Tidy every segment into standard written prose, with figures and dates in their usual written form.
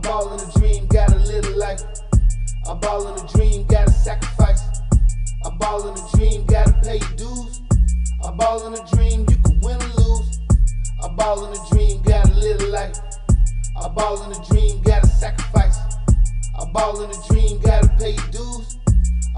ball in a dream, gotta live a life. I ball in a dream, gotta sacrifice. I ball in a dream, gotta pay your dues. I ball in a dream, you can win or lose. I ball in a dream, gotta live a life. I ball in a dream, gotta sacrifice. I ball in a dream, gotta pay your dues.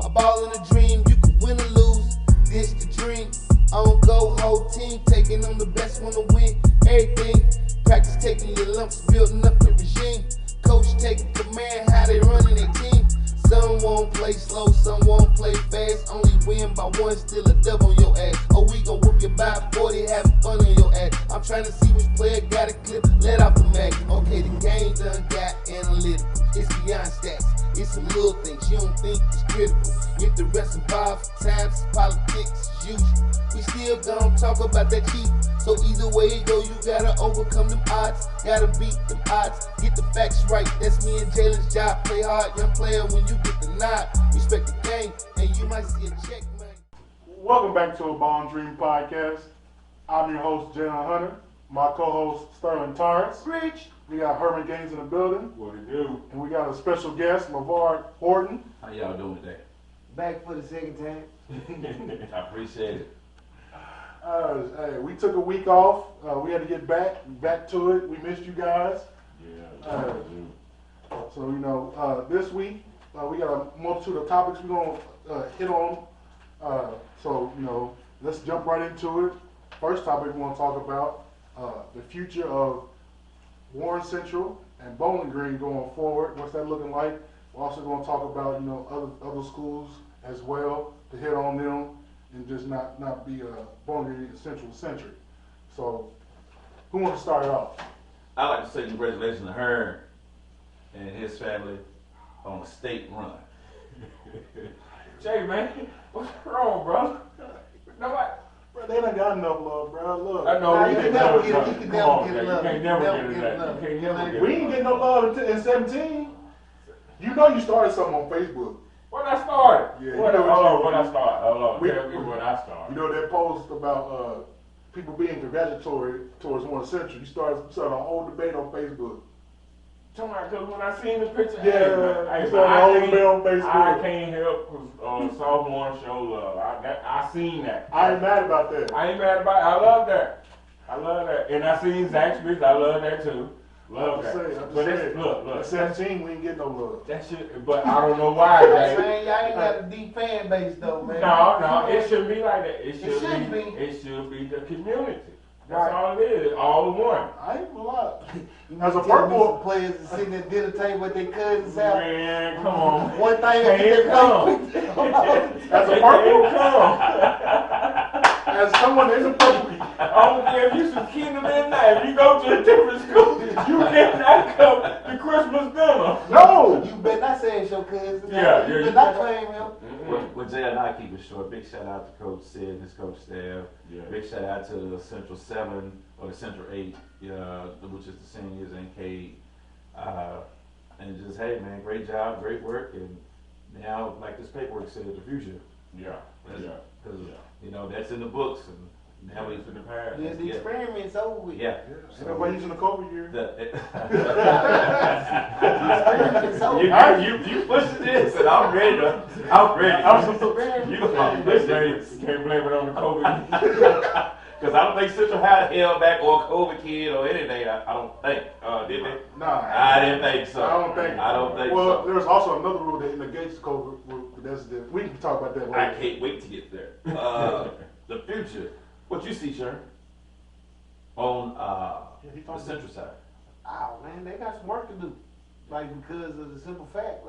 I ball in a dream, you can win or lose. This the dream, on go, whole team, taking on the best, wanna win everything. Practice taking your lumps, building up the regime. Coach taking command, how they running their team. Some won't play slow, some won't play fast. Only win by one, still a dub on your ass. Oh, we gon' whoop you by 40, having fun on your ass. I'm trying to see which player got a clip, let off the mag. Okay, the game done got analytical. It's beyond stats, it's some little things you don't think is critical. If the rest involved times, politics is usual. We still gon' talk about that cheat. So either way it go, you gotta overcome them odds. Gotta beat them odds, get the facts right. That's me and Jalen's job. Play hard, young player, when you get the nod. Respect the game, and you might see a check, man. Welcome back to a Ball Dream Podcast. I'm your host, Jalen Hunter. My co-host, Sterling Torrance. Rich. We got Herman Gaines in the building. What it do? And we got a special guest, Lovard Horton. How y'all doing today? Back for the second time. I appreciate it. Hey, we took a week off. We had to get back to it. We missed you guys. Yeah. So, this week, we got a multitude of topics we're going to hit on. Let's jump right into it. First topic we want to talk about the future of Warren Central and Bowling Green going forward. What's that looking like? We're also going to talk about, other schools as well, to hit on them and just not be Bowling Green Central centric. So, who wants to start off? I'd like to say congratulations to Hearn and his family on a state run. Jay, man, what's wrong, bro? Nobody. Bro, they done got enough love, bro. Look. I know we can didn't never know. get it. You can Come never on, get Jay. love. You can't never get it. You can't never get We it. ain't get no love in 17. You know you started something on Facebook. When I started? Yeah, When you know what you- when I started? Hold on, We- tell me when I started. You know that post about people being congratulatory towards Warren Central. You started a whole debate on Facebook. Because when I seen the picture, Yeah, hey, you man, started a whole debate on I Facebook. can't help sophomore show love. I seen that. I ain't mad about that. I ain't mad about it. I love that. I love that. And I seen Zach's picture. I love that too. Love that. But look. At 17, we ain't get no love. That shit, but I don't know why, Jay. Man, y'all ain't got a deep fan base though, man. No, it shouldn't be like that. It should be. It should be the community. That's Right. all it is. All one. I ain't gonna lie. You As a tell me purple- some players is sitting at dinner table with their cousins out. Man, come on. One thing Can't come. As a They purple, can't come. as someone that is a purple, I don't care if you some kingdom in there. If you go to a different school, you cannot come to Christmas dinner. no. You better not say it's your cousin. Yeah, You yeah, better you not claim him. Well, Jay and I keep it short. Big shout out to Coach Sid and his coach staff. Yeah. Big shout out to the Central 7 or the Central 8, which is the seniors and K. And just, hey, man, great job, great work. And now, like this paperwork said, the future. Yeah, yeah. Because, that's in the books. And now we to the past. Yeah, the experiment's over with. Yeah. Ain't nobody using the COVID year. Experiment's over. You pushing this, and I'm ready. I'm ready. You can't blame it on the COVID. Because I don't think Central had held back or COVID kid or anything. I don't think. Did they? Nah. I didn't think so. I don't think so. There's also another rule that negates COVID. We can talk about that later. I can't wait to get there. The future. What you see, Sharon? On the Central side. Oh man, they got some work to do. Like, because of the simple fact,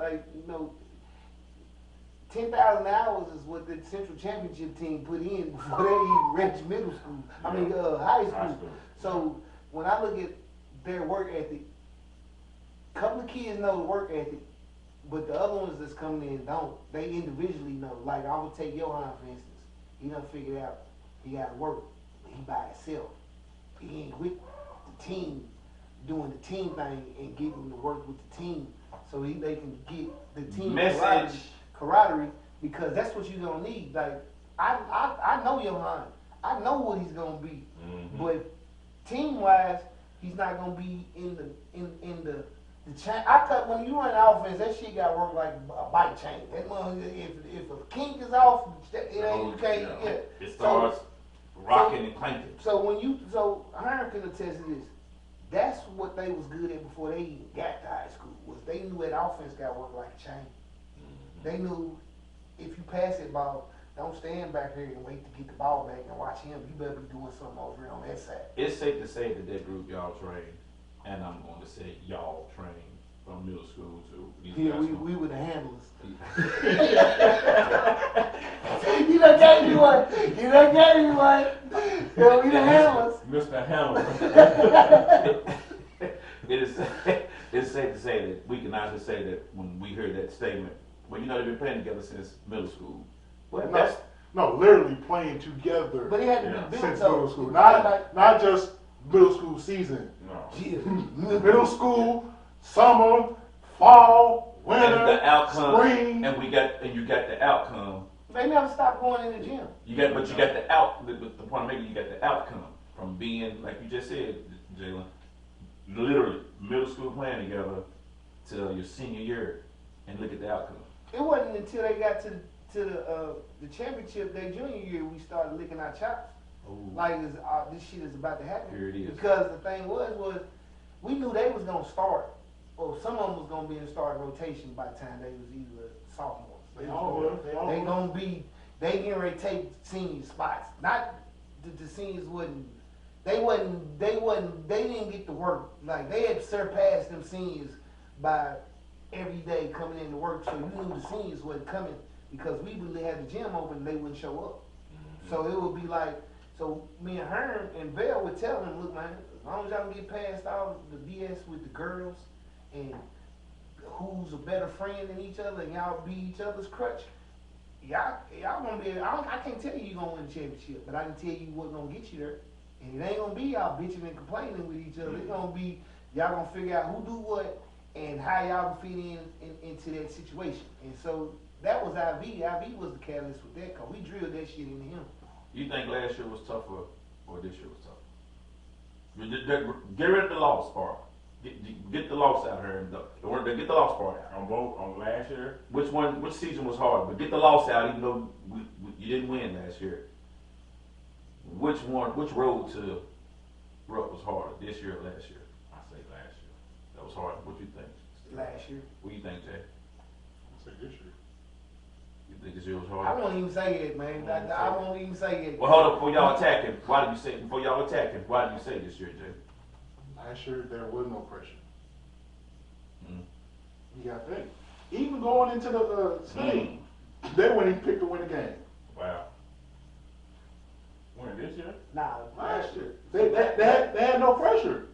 10,000 hours is what the Central Championship team put in before they even reached middle school. High school. So when I look at their work ethic, a couple of kids know the work ethic, but the other ones that's coming in don't. They individually know. Like, I would take Johan, for instance. He done figured out he got to work. He by himself. He ain't with the team, doing the team thing and getting to work with the team so they can get the team camaraderie, because that's what you're gonna need. Like, I know Johan. I know what he's gonna be. Mm-hmm. But team wise, he's not gonna be in the the chain. I cut when you run offense. That shit got work like a bike chain. That if a kink is off, it ain't you can't. Yeah. It starts rocking and clanking. So Herm can attest to this. That's what they was good at before they even got to high school. Was they knew that offense got work like a chain. They knew if you pass that ball, don't stand back here and wait to get the ball back and watch him. You better be doing something over here on that side. It's safe to say that group y'all trained, and I'm going to say y'all trained from middle school to these Yeah, guys. we were the handlers. You done gave me one. Yeah, we the handlers. Mr. Hammer. It's safe to say that we can honestly say that when we heard that statement, well, they've been playing together since middle school. But that's No, literally playing together But it had to be built since up. middle school. Not just middle school season. No. Yeah. Middle school, summer, fall, winter, and the outcome, spring. and you got the outcome. They never stopped going in the gym. You got the out. The point I'm making, you got the outcome from being, like you just said, Jalen, literally middle school playing together till your senior year, and look at the outcome. It wasn't until they got to the championship their junior year we started licking our chops. Ooh. Like this shit is about to happen. Here it is. Because the thing was we knew they was gonna start, or some of them was gonna be in the starting rotation by the time they was either sophomores. They all were. They gonna be. They getting ready to take senior spots. Not the seniors wouldn't. They didn't get to work. Like they had surpassed them seniors by every day coming into work. So you knew the seniors wasn't coming because we really had the gym open and they wouldn't show up. Mm-hmm. So it would be like, so me and Herm and Bell would tell them, look man, as long as y'all can get past all the BS with the girls and who's a better friend than each other and y'all be each other's crutch, y'all gonna be, I can't tell you gonna win the championship, but I can tell you what's gonna get you there. And it ain't gonna be y'all bitching and complaining with each other. It's gonna be y'all gonna figure out who do what and how y'all can fit into that situation. And so that was IV. IV was the catalyst with that, cause we drilled that shit into him. You think last year was tougher or this year was tougher? Get rid of the loss part. Get the loss out here and get the loss part out. On both, on last year. Which season was hard? But get the loss out, even though you didn't win last year. Which road to Rupp was harder, this year or last year? I say last year. That was hard. What do you think? Last year. What do you think, Jay? I say this year. You think this year was I harder? won't even say it, man. I won't even say it. Well, hold up, before y'all attacking, why do you say this year, Jay? Last year there was no pressure. Mm. You got to think. Even going into the state, they wouldn't even pick to win the game. Wow. When this year? Nah, Last year, they had no pressure.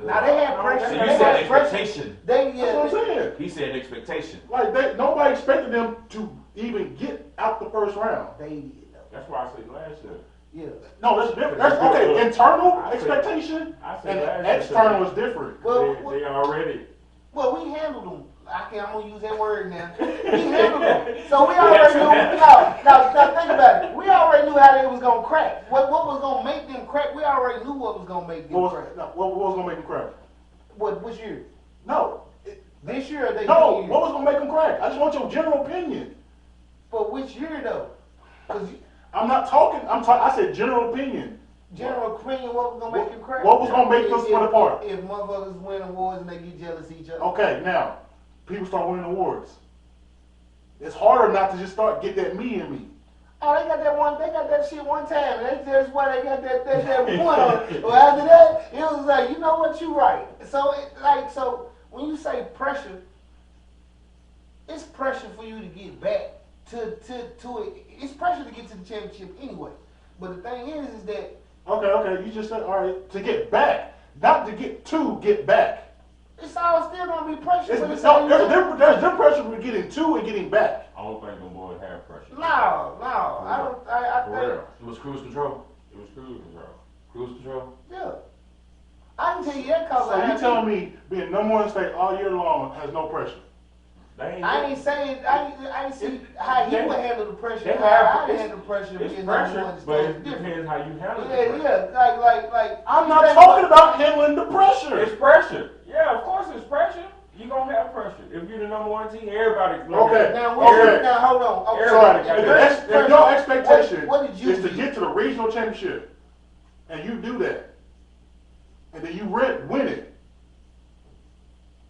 now they had pressure. So They you had said pressure. expectation. That's what I'm saying. He said expectation. Like nobody expected them to even get out the first round. They did though. That's why I say last year. Yeah. No, that's different. That's okay. Internal I say- expectation I say and last year. external is different. Well, They already. well, we handled them. I'm gonna use that word now. We handled them. So we already knew. Now think about it. We already knew how they was gonna crack. What was gonna make them crack? We already knew what was gonna make them What crack. was gonna make them crack? Which year? No, This year or they no. year? What was gonna make them crack? I just want your general opinion. But which year though? Because I'm not talking. I said general opinion. general opinion, what was gonna make them crack? What was gonna make them split apart? If motherfuckers win awards and they get jealous of each other. Okay, now people start winning awards. It's harder not to just start get that me in me. Oh, they got that shit one time. That's why they got that one on it. Well, after that, it was like, you know what, you right. So when you say pressure, it's pressure for you to get back to it. It's pressure to get to the championship anyway. But the thing is that Okay, you just said all right to get back, not to get back. it's all still gonna be pressure. It's, for the no, same there's different pressure with getting to and getting back. I don't think the boys have pressure. No, I don't. I For think. real. It was cruise control. It was cruise control. Cruise control. Yeah. I can tell you that cause So you telling me being number one state all year long has no pressure? They ain't I ain't saying I ain't see how he They- would handle the pressure. they How have- I it's- handle the pressure. It's being pressure, number one but state it is different. depends how you handle the pressure. Yeah, like. I'm not talking about handling the pressure. It's pressure. Yeah, Yeah, of course it's pressure. You gonna have pressure. If you're the number one team, everybody. Okay. Now, Okay. now hold on. Okay. Everybody got If your expectation what did you is to do? get to the regional championship, and you do that, and then you win it,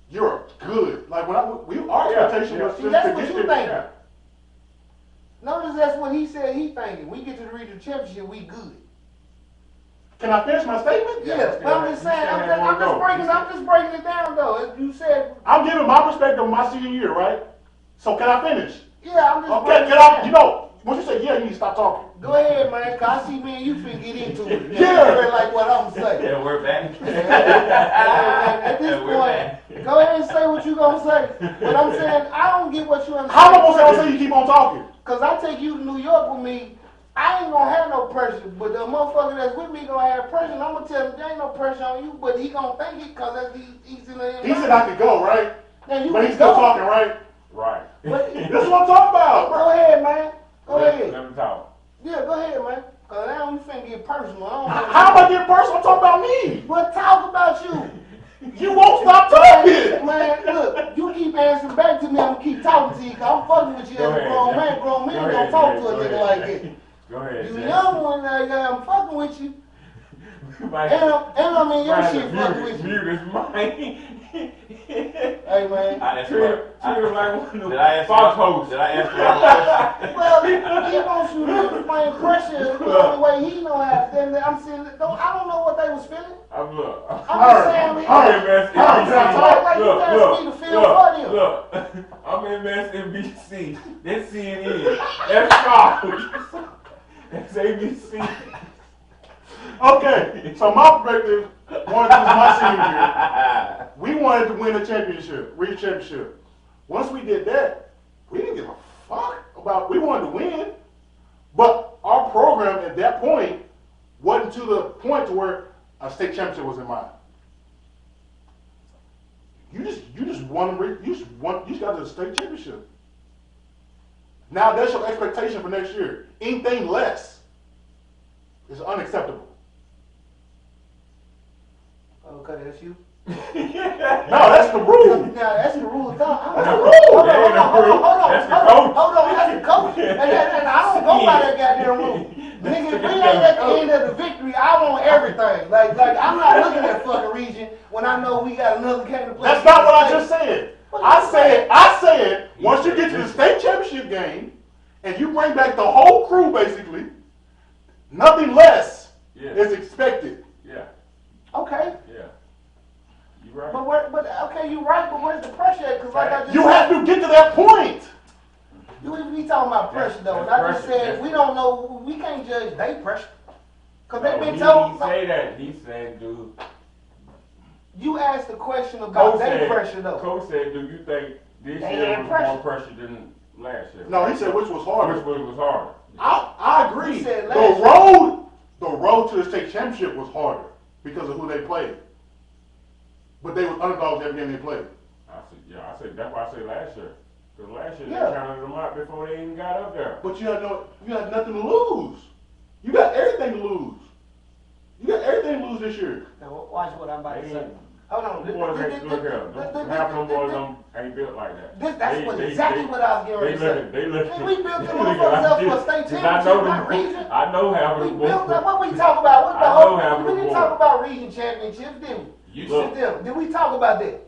you're good. Like when our expectation was See, just that's to what get you there. think. Notice that's what he said he thinking. We get to the regional championship, we good. Can I finish my statement? Yeah, but I'm just saying, I'm just breaking it down though. As you said, I'm giving my perspective on my senior year, right? So can I finish? yeah, I'm just Okay, breaking can it I? down. You know, once you say yeah, you need to stop talking. Go ahead, man, cause I see me and you finna get into it. Yeah. You like what I'm saying. Yeah, we're back. At this We're back. point, go ahead and say what you gonna say. But I'm saying, I don't get what you understand. How am I gonna say you keep on talking? Cause I take you to New York with me, I ain't gonna have no pressure, but the motherfucker that's with me gonna have pressure, and I'm gonna tell him there ain't no pressure on you, but he gonna think it cause that's he's in the He said I could go, right? Now you But can he's still go. talking, right? Right. But, That's what I'm talking about. go ahead, man. Go ahead. Let me talk. Yeah, go ahead, man. Cause now you finna get personal. I don't know. How am I getting personal? I'm talking about me. But talk about you. You won't stop talking. Man, look, you keep answering back to me, I'm gonna keep talking to you, cause I'm fucking with you Go as a ahead. grown man. Grown men Go don't ahead, talk Jay. to a Go nigga ahead. like that. Go ahead. You Jay. young one, I'm fucking with you. Mike, And I'm in your Brian, shit fucking with you. Mute his mic. Hey, man. I asked Treat him you like one of Did the I ask Fox you? hosts. Did I ask you? Well, he wants you to explain pressure the only way he know how. Then I'm saying, I don't know what they was feeling. Look. I'm just saying, man. I'm in Like you asked me to feel for them. Look, I'm in MSNBC. That's CNN. That's Fox. That's ABC. Okay, so my perspective, this is my senior year. We wanted to win a championship, region championship. Once we did that, we didn't give a fuck about. We wanted to win, but our program at that point wasn't to the point to where a state championship was in mind. You just won. You just got to the state championship. Now that's your expectation for next year. Anything less is unacceptable. Okay, that's you. No, that's the rule. Now that's the rule of thumb. That's the Hold rule. on, That's the coach. hold on, that's the coach. And I don't go by that goddamn rule. Nigga, if we ain't at the end of the victory, I want everything. Like I'm not looking at fucking region when I know we got another game to play. That's not what I just said. I said once you get to the state championship game and you bring back the whole crew, basically, nothing less is expected. Yeah. Okay. Yeah. You right. But okay, you right, but where's the pressure at? Cause like I just You said, have to get to that point. we talking about pressure though, and I just said we don't know, we can't judge they pressure. Cause they been told. He say that. He said, dude. You asked the question about Coach they said, pressure though. Coach said, do you think this They year had was pressure. more pressure than last year? No, he said which was harder. Which one was harder? I agree. He said The last road to the state championship was harder because of who they played. But they were underdogs every game they played. I said that's why I said last year. Because last year Yeah. they counted them out before they even got up there. But you had nothing to lose. You got everything to lose. You got everything to lose this year. Now, watch what I'm about to They say. ain't- Hold on. Them boys ain't look here. Half of them boys ain't built like that. That's exactly what I was getting ready to say. They look. And we built them motherfuckers up for a state championship, not region. I know half of We them built boys. up. What we talk about? What the I know half whole? of We them didn't boys. talk about region championships, did we? You Look. said Did we talk about that?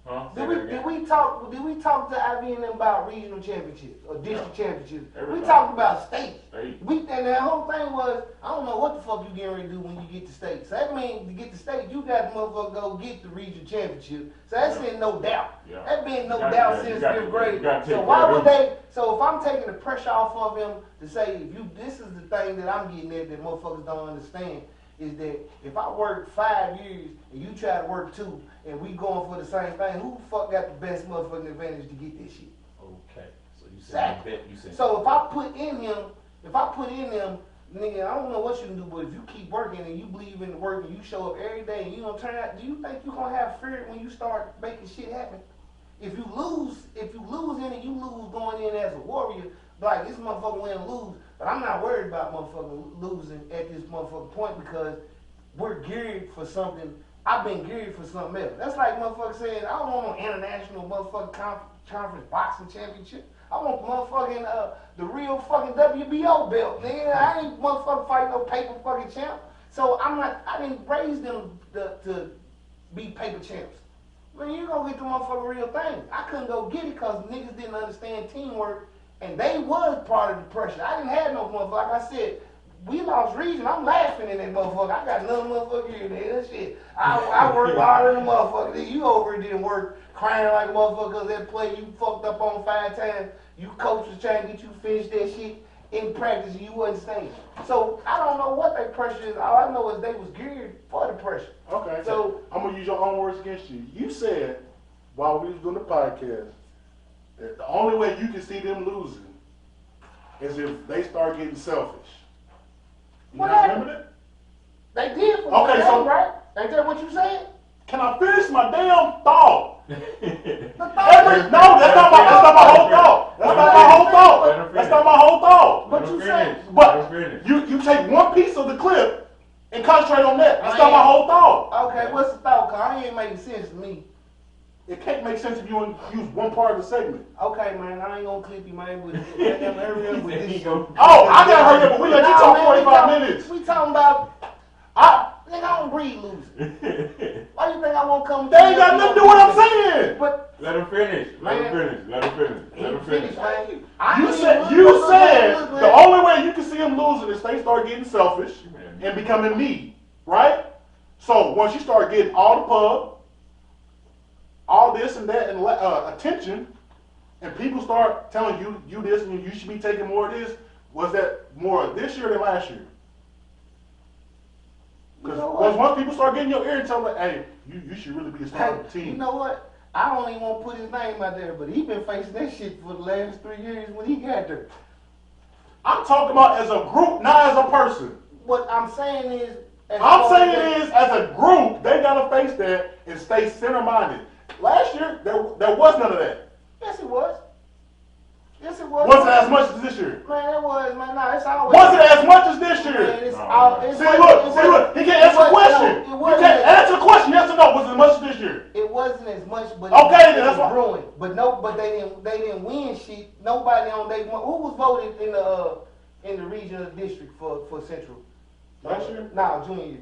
Huh? Did we talk to IB and them about regional championships or district championships? Every We time. talked about state. State. And the whole thing was, I don't know what the fuck you getting ready to do when you get to state. So that means to get to state, you got to motherfucker go get the regional championship. So that's in no doubt. Yeah. That been no You got- doubt yeah, since you got- fifth you grade. gotta take So care why of would them. they? So if I'm taking the pressure off of them to say, if you, this is the thing that I'm getting at that motherfuckers don't understand, is that if I work 5 years and you try to work 2 and we going for the same thing, who the fuck got the best motherfucking advantage to get this shit? okay. So you said Exactly. you bet. You said So if I put in them, nigga, I don't know what you can do, but if you keep working and you believe in the work and you show up every day and you don't turn out, do you think you gonna have fear when you start making shit happen? If you lose in it, you lose going in as a warrior. Like this motherfucker win or lose, but I'm not worried about motherfucking losing at this motherfucking point because we're geared for something I've been geared for something else. That's like motherfucker saying, I don't want no international motherfucking conference boxing championship. I want motherfucking the real fucking WBO belt, nigga. I ain't motherfucking fighting no paper fucking champ. So I didn't raise them to be paper champs. Man, you gonna get the motherfucking real thing. I couldn't go get it because niggas didn't understand teamwork, and they was part of the pressure. I didn't have no motherfucker. Like I said, we lost region. I'm laughing in that motherfucker. I got another motherfucker here, nigga. That shit. I worked harder than a motherfucker. Nigga, you over here didn't work, crying like a motherfucker because that play you fucked up on 5 times. You coach was trying to get you finished that shit in practice and you wasn't staying. So I don't know what that pressure is. All I know is they was geared for the pressure. Okay, so I'm gonna use your own words against you. You said while we was doing the podcast that the only way you can see them losing is if they start getting selfish. You What not happened? remember They did for Okay, the so- game, right? Ain't that what you said? that? Can I finish my damn thought? The No, thought- that's not my whole thought. That's not my whole thought. That's not my whole thought. What you saying? But you take one piece of the clip and concentrate on that. That's not my whole thought. Okay, what's the thought? Cause it ain't making sense to me. It can't make sense if you use one part of the segment. Okay, man, I ain't gonna clip you, man. But hurry up with this. Oh, I gotta hurry up, but we let you talk 45 minutes. We talking about, nigga, I don't breed losing. Why you think I won't come? They ain't got nothing to do with what I'm saying. But Let him finish. Let him finish. Let him finish. Let him finish. man. You said the only way you can see them losing is they start getting selfish and becoming me, right? So once you start getting all the pub, all this and that, and attention, and people start telling you this and you should be taking more of this, was that more this year than last year? Because once people start getting your ear and telling, hey, you should really be a star of the team. You know what? I don't even want to put his name out there, but he been facing that shit for the last 3 years when he got there. I'm talking about as a group, not as a person. What I'm saying is, As a group, they gotta face that and stay center-minded. Last year, there was none of that. Yes, it was. Yes, it was. Was it as much as this year? Man, it was, man. No, it's always. Was it as much as this Man, year? it's No, all, man. it's See, look, he can't answer the question. You can't answer the question, yes or no. Was it as much as this year? It wasn't as much, but Okay, it then that's was what- ruined. But they didn't win shit. Nobody on who was voted in the regional district for Central Last year? No, junior year.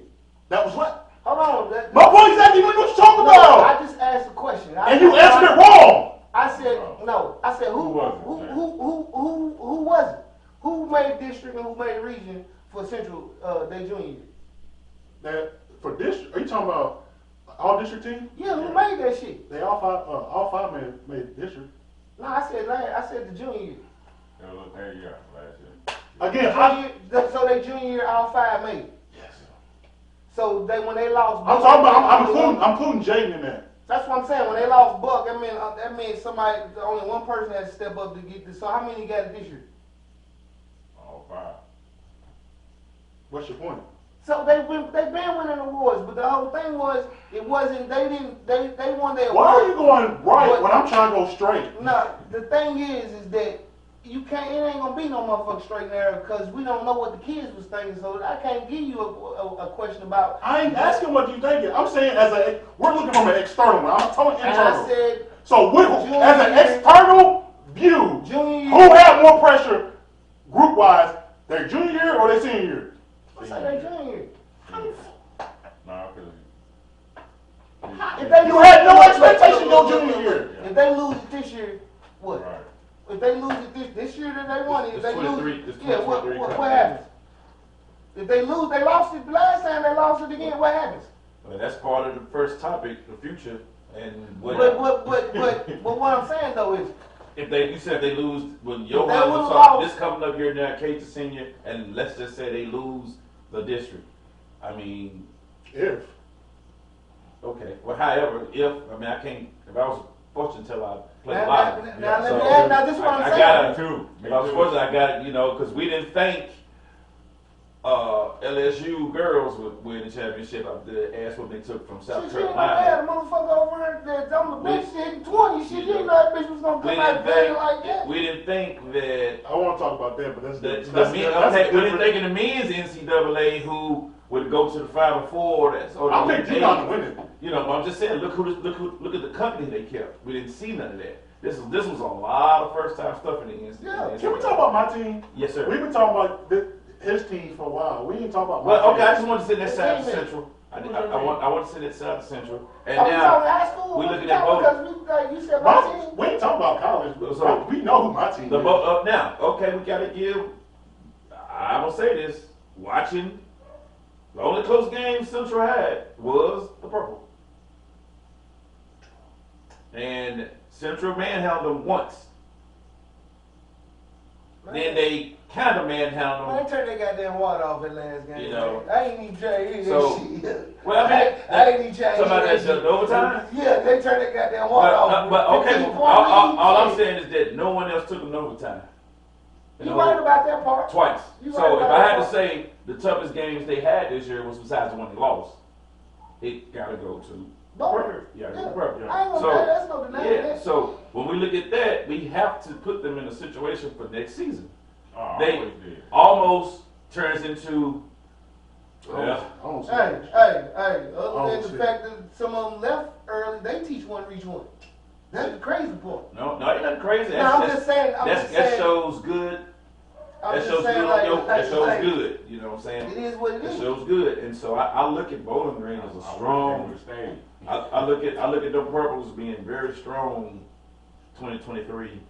That was what? Hold on. My point exactly what you're talking No, about. I just asked a question. And you answered it wrong. I said no. I said who was it? who was it? Who made district and who made region for Central their junior year? That for district, are you talking about all district teams? Yeah, who made that shit? They all five made district. No, I said the junior year. There you go. Last year. Again, So they junior year all 5 made it. yes. So when they lost, I'm talking about. I'm including Jaden in that. That's what I'm saying. When they lost Buck, that means only one person had to step up to get this. So how many got it this year? All 5. What's your point? So they've been winning awards, but the whole thing was they won their Why are award. you going right when I'm trying to go straight? No, the thing is that you can't. It ain't gonna be no motherfucking straight and narrow because we don't know what the kids was thinking. So I can't give you a question about. I ain't asking what you thinking. I'm saying we're looking from an external one. I'm not talking And internal. I said So Junior as an year- external view, junior year. who had more pressure group wise, their junior year or their senior year? What's that? They junior year. No, If they You lose- had no expectation your junior year. If they lose it this year, what? Right. If they lose it this year, then they won it. If It's they 23 lose, it's yeah, what 23 happens? If they lose, they lost it the last time. They lost it again. What happens? Well, that's part of the first topic, the future, and what. But what I'm saying though is, If you said they lose when If your they one would've was lost- this coming up here now, Kate to senior, and let's just say they lose the district. I mean, If. okay. Well, however, I can't. If I was fortunate till I played Now- live. now let me ask- now this is what I'm I saying. got it too. If I was fortunate, I got it. Because we didn't think LSU girls would win the championship after the ass what they took from South shit, you ain't gonna have Carolina. a motherfucker over there that's on the bench We- hitting 20. Shit, you ain't know that bitch was gonna We come out didn't playing like that. think. We didn't think that. I want to talk about that, but that's The that's men, okay, we didn't different. think in the men's NCAA who would go to the Final Four. That's or I the think Elite UConn Eight. to win it. You know, but I'm just saying, look at the company they kept. We didn't see none of that. This was a lot of first time stuff in the NCAA. Yeah. Can we talk about my team? Yes, sir. We've been talking about his team for a while. We didn't talk about my Well, team. okay, I just want to sit that side of Central. I want to sit that side of Central. And Are we now talking high school? we Or looking at both. Because you said my team. We ain't talking about college, but So- we know who my team The is. now, okay, we gotta give. I'm gonna say this: watching the only close game Central had was the purple, and Central manhandled them once. Then they kind of manhandled Man, them. they turned their goddamn water off that last game. You know. man. I ain't even trying to hear So- that shit. Well, I mean, I ain't even trying to somebody hear that that done shit. overtime. Yeah, they turned their goddamn water off. But okay, 15 point all lead, I'm shit. saying is that no one else took them to overtime. You right about that part. Twice. You So right if about I that had to part. say the toughest games they had this year was besides the one they lost, it gotta go to But, yeah, yeah. Purple. I ain't gonna So, say that's no denying yeah, that. so when we look at that, we have to put them in a situation for next season. They Always did. almost turns into well, I don't see Hey, that. other Oh, than the shit. fact that some of them left early, they teach one, reach one. That's the crazy part. no, ain't nothing crazy. No, I'm just saying, That shows good. I'm That just shows saying, good like, on your. like, That shows like, good. You know what I'm saying? It is what it It is. shows good, and so I look at Bowling Green as a strong. I look at them purples being very strong. 2023,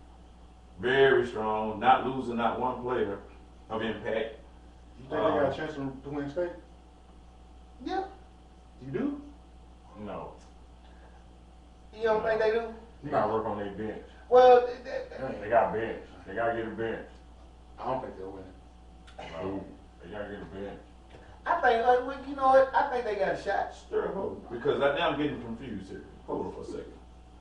very strong. Not losing not one player of impact. You think they got a chance to win state? Yeah. You do? No. You don't think they do? You gotta work on their bench. Well, They got bench. They gotta get a bench. I don't think they'll win it. No. They gotta get a bench. I think, like, well, you know what? I think they got a shot. Stir hold because now I'm getting confused here. Hold on for a second.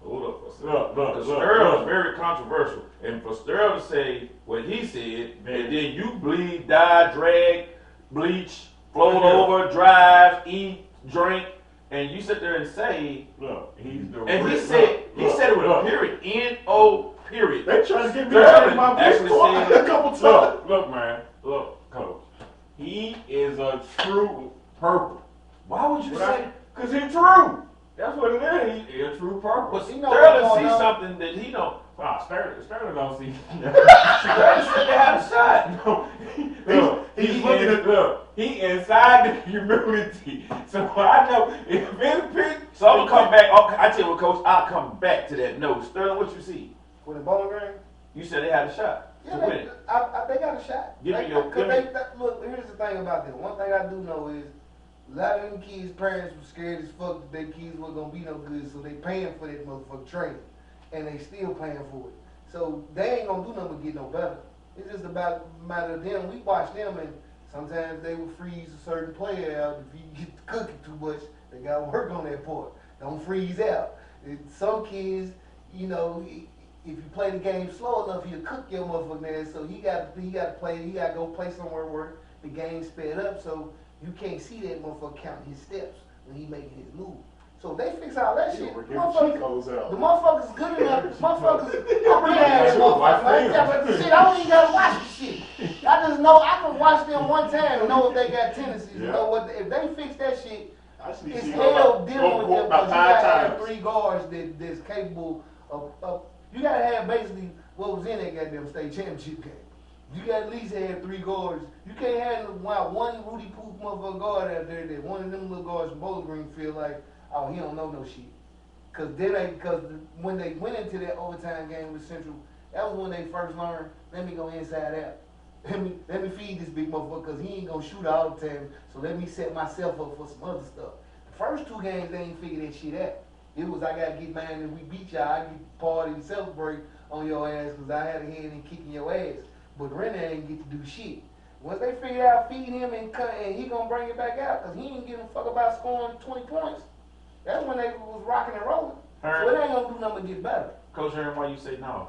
Hold up for a second. Look, Because look, Sterl look. is very controversial, and for Sterl to say what he said, and then you bleed, die, drag, bleach, float Yeah. over, drive, eat, drink, and you sit there and say, Look, he's the and he real- said look, it with a look. period, N-O period. They trying to get me Sterling out of my actually bitch said- a couple times. Look, man. Look, coach. He is a true purple. Why would you say? Cause he's true. That's what it is. He's a true purple. But You know what's Sterling going sees on? something that he don't. Wow, Sterling don't see. Sterling said they had a shot. No, He's looking at- he inside the humility. So I know if it's pick, So I'm gonna come back. I tell you what, Coach, I'll come back to that note. Sterling, what you see? For the Bowling Green? You said they had a shot Yeah, to they, win. they got a shot. Give me They- your- 'cause give me- look, here's the thing about them. One thing I do know is a lot of them kids' parents were scared as fuck that their kids weren't gonna be no good, so they paying for that motherfucking training, and they still paying for it. So they ain't gonna do nothing but get no better. It's just about matter of them. We watch them, and sometimes they will freeze a certain player out if you get the cooking too much. They gotta work on that part. Don't freeze out. Some kids, you know, if you play the game slow enough, he'll cook your motherfucking ass. So he got to go play somewhere where the game sped up, so you can't see that motherfucker counting his steps when he making his move. So they fix all that shit. We're The giving motherfuckers, Chico's the out. motherfuckers good enough. Motherfuckers, bring I that shit up, watch man. films. Yeah, but shit, I don't even gotta watch the shit. I just know I can watch them one time and know if they got tendencies. You Yeah. know what? If they fix that shit, I just need it's to see hell go dealing with court them about because you 5 gotta have times. 3 guards that's capable of. You gotta have basically what was in that goddamn state championship game. You gotta at least have 3 guards. You can't have one Rudy Poop motherfucker guard out there that one of them little guards from Bowling Green feel like, oh, he don't know no shit. Cause when they went into that overtime game with Central, that was when they first learned, let me go inside out. Let me feed this big motherfucker because he ain't gonna shoot all the time. So let me set myself up for some other stuff. The first 2 games they ain't figured that shit out. It was I gotta get mine and we beat y'all. I get party and celebrate on your ass because I had a hand in kicking your ass. But Renner ain't get to do shit. Once they figure out feed him and he gonna bring it back out because he ain't giving a fuck about scoring 20 points. That's when they was rocking and rolling. So it ain't gonna do nothing but get better. Coach Aaron, why you say no?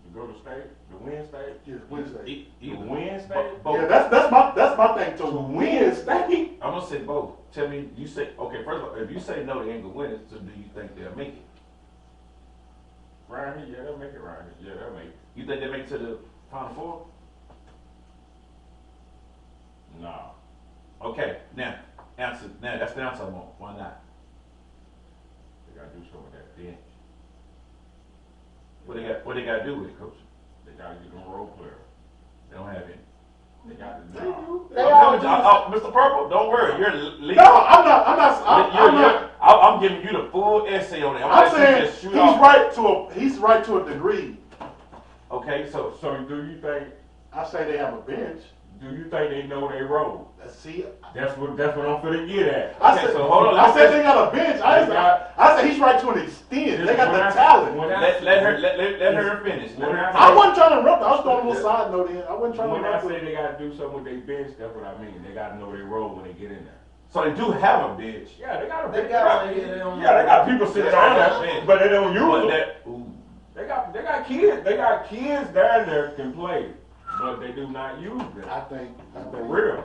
You go to state, the win state, Yeah, Wednesday. the win state. Both. Yeah, that's my thing. To win state. I'm gonna say both. Tell me, you say okay. First of all, if you say no, they ain't gonna win it. So do you think they'll make it? Right here, yeah, they'll make it right here. Yeah, they'll make it. You think they make it to the Final Four? No, Okay, now answer. Now that's the answer I want. Why not? They gotta do something with that bench. What they got to do with it, coach? They gotta get them role players. They don't have any. They got to They do. do. They all do. Mr. Purple, don't worry. You're leading. No, I'm not. I'm giving you the full essay on it. I'm saying just shoot he's off. right to a degree. Okay, so So do you think? I say they have a bench. Do you think they know their role? See, That's what I'm finna get at. I Okay, said, so hold on, I let's said just- they got a bench. I said he's right to an extent. They got When the I- talent. when I- let her finish. Let When her I wasn't trying to interrupt. I was throwing a little side note in. I wasn't trying to When I interrupt. say they gotta do something with their bench, that's what I mean. They gotta know their role when they get in there. So they do have a bench. Yeah, they got a They bench. got one, yeah, they don't- Yeah, they got people sitting down got a there, bench. but they don't use But them. that, ooh, They got kids. They got kids down there can play, but they do not use them. I think. For real.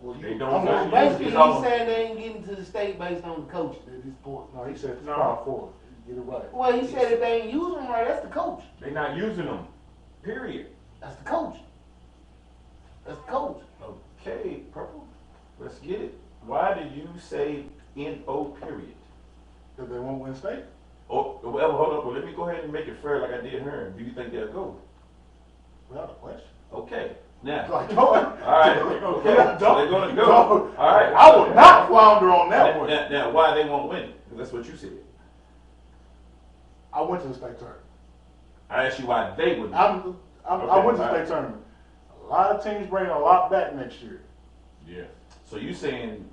Well, They you, don't I'm know. not- Basically, He's he's almost- saying they ain't getting to the state based on the coaching at this point. No, he said No. Final Four. Get it right. Well, he said if they ain't using them right, that's the coach. They not using them. Period. That's the coach. That's the coach. okay, Purple. Let's get it. Why do you say N-O period? Because they won't win state. Oh, well, hold up. Well, let me go ahead and make it fair like I did her. Do you think they'll go? Without a question. Okay. Now, Like, don't. all right. Don't- Okay. So they're gonna go. don't- All right. I would not flounder on that one. Now, why they won't win? Because that's what you said. I went to the state tournament. I asked you why they wouldn't. I Okay, went to the all right. state tournament. A lot of teams bring a lot back next year. Yeah. So you saying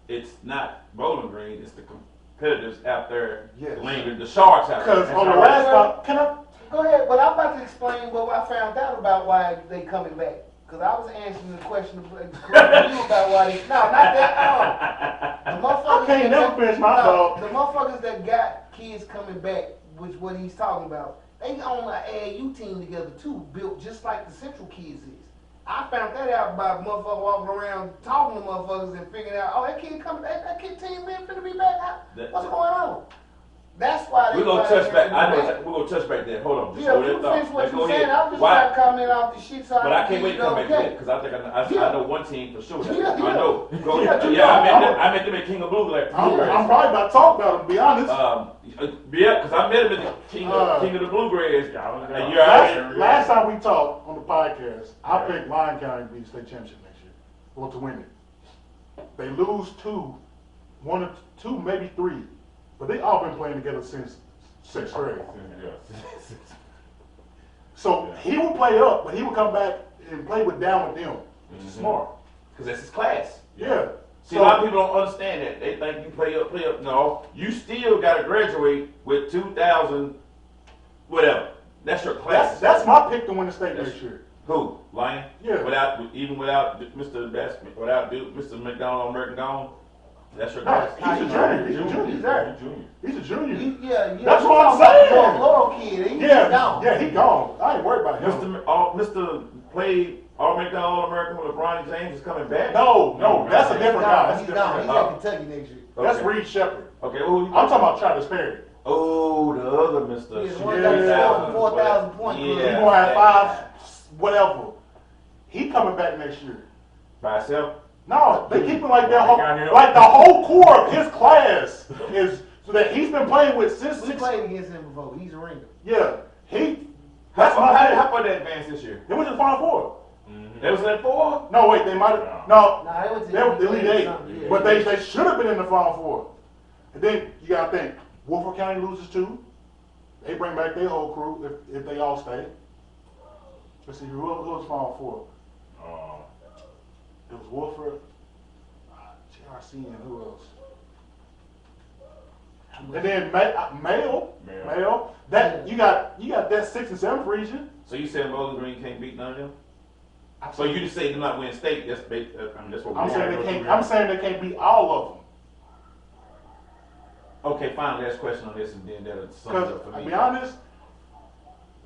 it's not Bowling Green, it's the competitors out there, Yes. lingering, the sharks out there. Because on the That's last right. time, can I? Go ahead, but I'm about to explain what I found out about why they coming back. Because I was answering the question of you about why they. No, not that. No. The motherfuckers I can't that never finish my dog. The motherfuckers that got kids coming back, which what he's talking about, they own an AAU team together too, built just like the Central kids is. I found that out by motherfucker walking around talking to motherfuckers and figuring out, oh, that kid coming back, that kid team been finna be back. What's going on? That's why they. We're gonna touch back. I know. Back. We're gonna touch back there. Hold on. Just Yeah, hold you that thought. finish what Let's you go saying. ahead. I'm just Why? trying to comment off the shit. So But I can't wait to come back to okay. that because I think I Yeah. know one team for sure. Yeah, I know. Go, Yeah, yeah, you I met them at King of Bluegrass. I'm probably about to talk about it, to be honest. Yeah, because I met him at the King of the Bluegrass. And you're out here. Last time we talked on the podcast, I picked Lyon County to be the state championship next year, or to win it. They lose one or two, maybe three, but they all been playing together since sixth grade. So he would play up, but he would come back and play down with them, which is smart. Because that's his class. Yeah. See, a lot of people don't understand that. They think you play up. No, you still got to graduate with 2,000, whatever. That's your class. That's my pick to win the state next year. Who? Lion? Yeah. Without Mr. Mr. McDonald American gone. That's your No, class. he's a junior. He's a junior. He's there. He's a junior. Yeah. That's you what I'm talking about saying. the Little kid, he's Yeah, gone. yeah, he gone. I ain't worried about him. Mr. played All American with LeBron James is coming back. No, that's a different guy. That's a He's different gone. He's guy. at Kentucky next year. That's Okay. Reed Shepard. Okay, who you I'm talking about Travis Perry. Oh, the other Mr. Yeah, the Shoot one that scored down. 4,000 points. He's Yeah. gonna have 5, whatever. He coming back next year. By himself. No, they keep him like They got that. him. Like the whole core of his class is so that he's been playing with since We six. played against him before. He's a ringer. Yeah, he. How That's my how pick. far they advanced this year? They went to the Final Four. They was in 4. No, wait, they might have. No, Nah, they went to they were the Elite Eight, something, yeah. but they should have been in the Final Four. And then you gotta think, Wolford County loses 2. They bring back their whole crew if they all stay. Let's see, who was Final Four? It was Wolford, GRC, and who else? And then Mayo. That you got that 6 and 7 region. So you saying Bowling Green can't beat none of them? So you just say they're not win state? That's that's what I'm we're saying saying. they can't. I'm saying they can't beat all of them. Okay, fine. Last question on this, and then that'll sum it Because up for to me. be honest,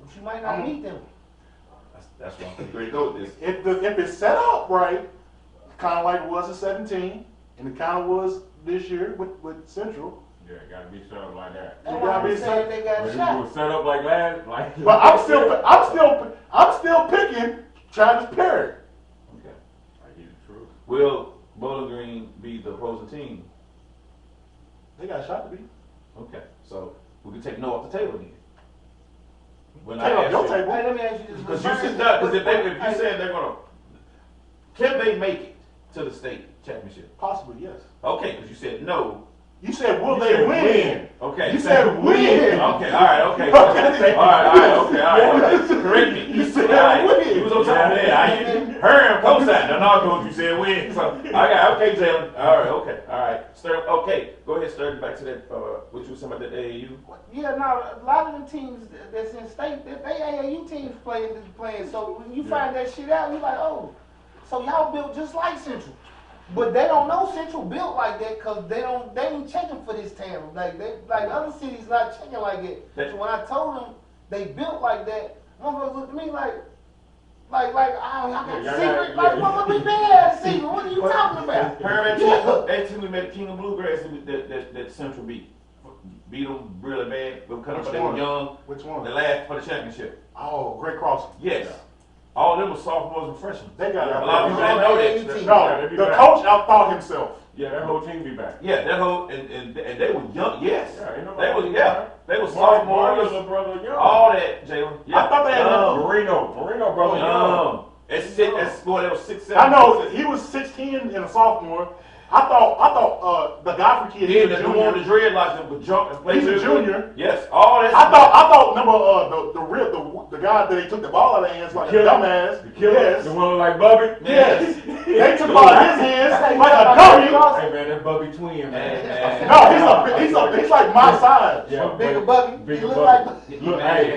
But you might not meet them. That's why I'm going to go with this. if it's set up right, kind of like it was in 17, and it kind of was this year with Central. Yeah, it gotta be set up like that. That's You why gotta I'm be saying they got When a you shot. do a set up like last, But I'm still picking Travis Perry. Okay. I get the truth. Will Bowling Green be the opposing team? They got a shot to be. Okay, so we can take no off the table then. When Take off your table. Hey, let me ask you this. Because you said that, because if you said they're gonna, can they make it to the state championship? Possibly, yes. Okay, because you said no. You said, will You they said win? Okay. You said win. Okay, all right, okay. All right. Correct me. You said win. You was on top of that. I ain't heard him co-sign. No, no, you said win. So I got okay, Jalen. All right, okay, all right. Stir. Okay, go ahead, Stir. Back to that. What you were saying about that AAU? Yeah, no, a lot of the teams that's in state, they AAU teams playing. So when you find that shit out, you're like, oh, so y'all built just like Central. But they don't know Central built like that because they ain't checking for this town. Like other cities not checking like that. So when I told them they built like that, motherfuckers looked at me like I got secret. Like what we been at a secret? What are you talking about? Heard that team we met at King of Bluegrass that Central beat them really bad. Because they were young. Which one? The last for the championship. Oh, Great Crossing. Yes. All of them were sophomores and freshmen. They got A lot of people didn't know that. No, the coach outthought himself. Yeah, that whole team be back. Yeah, that whole and they were young. Yes, Yeah, ain't they nobody were. They were Mario's sophomores. little brother, young. All that, Jalen. Yeah. I thought they had Marino brother, young. That's boy. That was 6, 7. I know he was 16 and a sophomore. I thought the Godfrey kid. Yeah, the one with the dreadlocks that would jump and play. He's a junior. Yes, all that. I thought the guy that they took the ball out of hands like a dumbass. The killer, Yes. the one like Bubby. Yes. They took the ball out of his hands like a dummy. Hey man, that Bubby twin, man. No, he's like my size. Yeah, Bigger Bubby. He Bigger look Bubby. like. Look, Hey,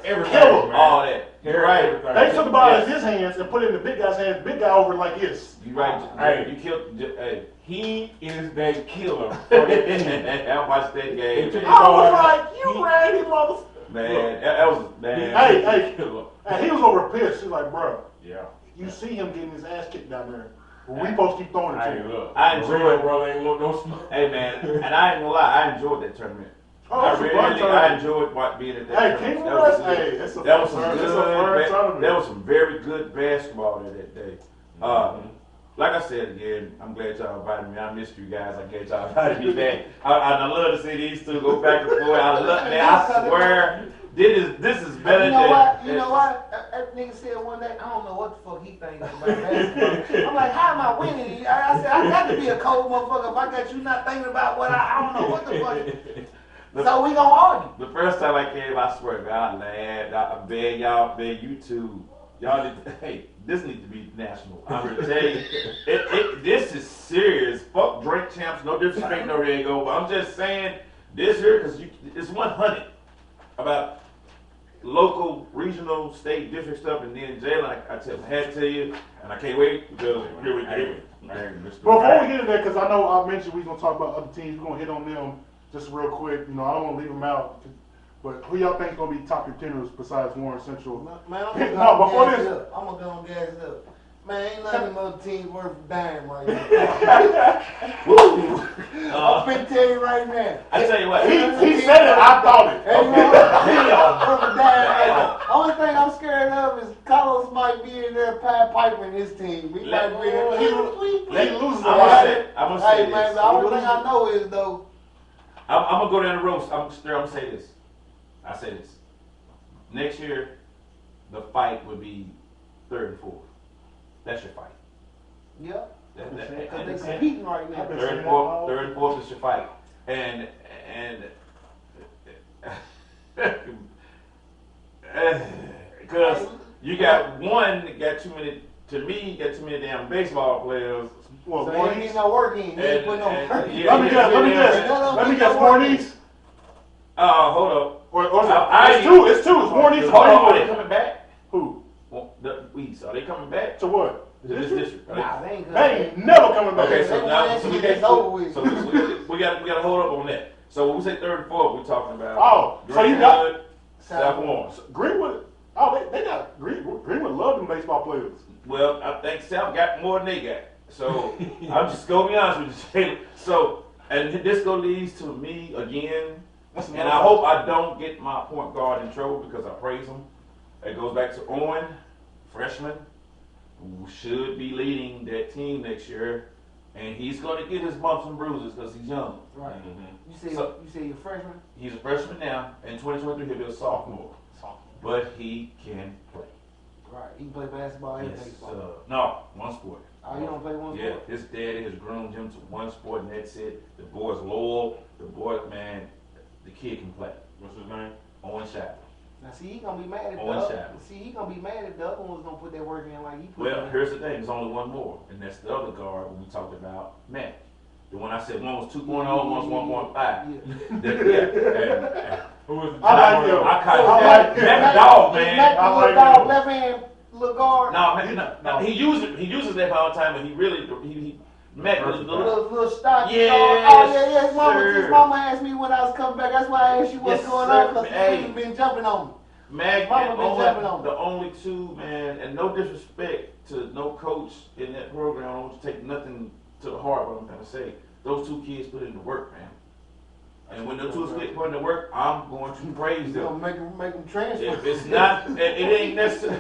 everything, kill him. man. all that. You're right. Everything. They took the ball out of his hands and put it in the big guy's hands. Big guy over like this. You right. Hey. You killed. Hey. He is that killer. I watched that game. I was like, you ran him, motherfucker. Man, that was man. Hey, Killer. he was over pissed. He's like, bro, Yeah. you see him getting his ass kicked down there. But we supposed to keep throwing it to Hey, him. look. I enjoyed Marino brother ain't look no smoke. Hey man, and I ain't gonna lie, I enjoyed that tournament. Oh, I it's a fun I tournament. enjoyed being at that Hey, tournament. King That was West, good. hey, it's a That was fun some tournament. good. That was some very good basketball there that day. Like I said again, I'm glad y'all invited me. I missed you guys. I'm glad y'all invited me back. I love to see these two go back and forth. I swear, this is better You know than. what? You know what? That nigga said one day, I don't know what the fuck he thinks about basketball. I'm like, how am I winning? I said, I got to be a cold motherfucker if I got you not thinking about what I don't know what the fuck. So we gonna argue. The first time I came, I swear to God, I laughed. I beg you two. Y'all need to, hey, this needs to be national. I'm gonna tell you, this is serious. Fuck drink champs, no disrespect, no there you go. But I'm just saying this here because it's 100 about local, regional, state, district stuff, and then Jalen, I had to tell you, and I can't wait because here we go. Before we get into that, because I know I mentioned we was gonna talk about other teams. We're gonna hit on them just real quick. You know, I don't want to leave them out. But who y'all think is gonna be top contenders besides Warren Central? Man, I'm No, gonna before gas this- it up. I'm gonna go and gas it up. Man, ain't none of them other teams worth a dime right now. I'm finna tell you right now. I tell you what, He said it. I thought it. Ain't worth a dime right now. Only thing I'm scared of is Carlos might be in there piping his team. He might be in there. He loses a I'm lot. gonna say Hey man, this. the only thing I know is though. I'm gonna go down the road. I'm gonna say this. I say this. Next year, the fight would be 3rd and 4th. That's your fight. Yeah. Because And they're competing right now. third and fourth is your fight. And because you got one that got too many. To me, you got too many damn baseball players. Well, So he Warren ain't East. no working. He ain't putting no work in. Let me guess. Warren East. Hold up. Or I- it's two. It's Warren East. Hold on, are they coming back? Who? Well, the East, are they coming back To what? to this district? Are they- Nah, they ain't good. They ain't never coming back. Okay, They so want now that so shit we that's over with. so we got to hold up on that. So when we say 3rd and 4th, we're talking about Oh, so you got- Greenwood, South Warren. Greenwood. Oh, they got Greenwood love them baseball players. Well, I think South got more than they got. So I'm just gonna be honest with you, Jalen. So and this gonna leads to me again, and I hope I don't get my point guard in trouble because I praise him. It goes back to Owen, freshman, who should be leading that team next year. and he's going to get his bumps and bruises because he's young. Right. Mm-hmm. You say you're a freshman? He's a freshman now. In 2023, he'll be a sophomore. But he can play. Right. He can play basketball and Yes, baseball. no, one sport. Oh, you don't play one Yeah, sport? his daddy has groomed him to one sport, and that's it. The boy's loyal. The boy, man, the kid can play. What's his name? Owen Shapley. Now, see, he gonna be mad at Owen the Shapley. See, he gonna be mad at the other ones gonna put that work in like he put Well, in. here's the thing. There's only one more, and that's the other guard when we talked about Matt. The one I said one was 2.0, one's 1.5. Yeah. Who was the I like him. I caught I like him. Matt the dog, man. Matt I the like little dog, him. left hand, little guard. No, man, no, he uses that all the time, but he really Matt was a little. Little stocky Yes, dog. Oh yeah, his sir. mama asked me when I was coming back. That's why I asked you what's Yes, going sir. on, because Hey. he's been jumping on me. Mag Mama and been jumping on Owen, me. the only two, man, and no disrespect to no coach in that program. I don't want you to take nothing to the heart what I'm trying to say. Those two kids put in the work, man. And when those two kids put in the work, I'm going to praise You them. gonna make him transfer. If it's not, it ain't necessary.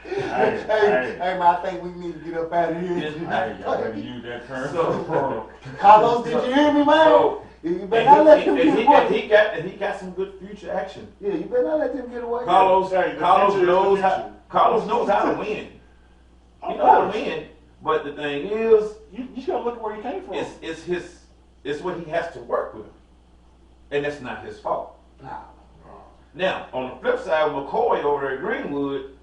Hey, man, I think we need to get up out of here. Yes, Hey, y'all better use that term. So- Carlos, did you hear me, man? So, You better not let him and get away. he got some good future action. Yeah, you better not let him get away. Carlos Hey, the knows future is the how future. Carlos knows how to win. He Of knows how to course. win. But the thing is, You just gotta look at where he came from. it's what he has to work with. And that's not his fault. Nah. Now, on the flip side, McCoy over there at Greenwood,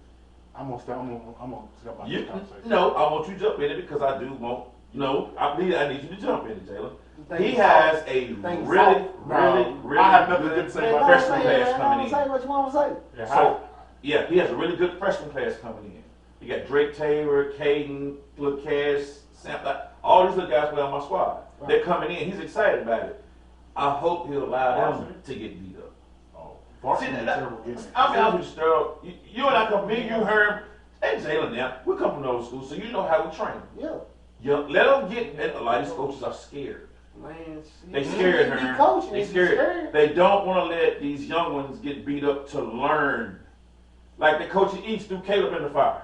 I'm gonna step out you this conversation. no, I want you to jump in it because I do want. No, I need you to jump in it, Jalen. Think He he's has soft. a Think really, soft. really I have nothing good good to say Man, about don't freshman say class it, man. coming Don't in. say what you want to say. Yeah, So, yeah, he has a really good freshman class coming in. You got Drake Taylor, Caden, Lil Cash, Sam, like, all these little guys play on my squad. Right. They're coming in. He's excited about it. I hope he'll allow them Varsity? to get beat up. Oh, varsity See, is that- terrible getting it. I mean, I'm just you and I come, me, you, Herm, and Jalen now, we come from those schools, so you know how we train. Yeah. You let them get, and a lot of these coaches are scared. Man, They you scared, need to be Herm. coaching They if you're scared. They don't want to let these young ones get beat up to learn. Like the coach East threw Caleb in the fire.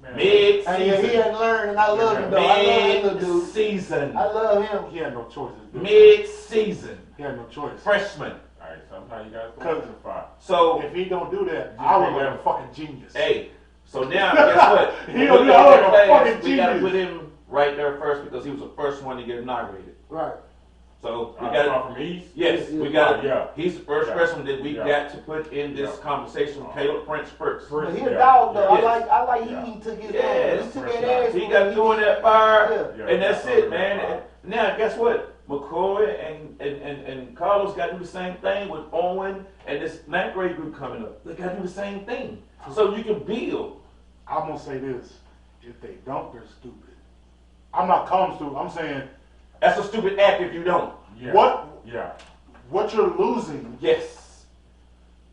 Man, Hey, yeah, he Mid-season. had learned, and I love him, though. I love him, little dude. Mid-season. I love him. He had no choices. Mid-season. He had no choice. Freshman. all right, sometimes you gotta Cause- go to the fire. So, If he don't do that, Just I would think be a that- fucking genius. hey, so now, guess what? He When don't we know got like that a class, fucking we got to genius. put him right there first because he was the first one to get inaugurated. Right. So, we All got right, from East. yes, we Yeah. got Yeah. He's the first Yeah. freshman that we Yeah. got to put in this Yeah. conversation. Caleb Prince first. But he Yeah. a dog, though. Yes. I like Yeah. he took his Yes. he took that Yeah. ass. He when got doing that fire, Yeah. Yeah. and that's it, man. Now, guess what? McCoy and Carlos got to do the same thing with Owen and this ninth grade group coming up. They got to do the same thing, so you can build. I'm gonna say this: if they don't, they're stupid. I'm not calling stupid. I'm saying That's a stupid act if you don't. Yeah. what Yeah. you're losing. Yes.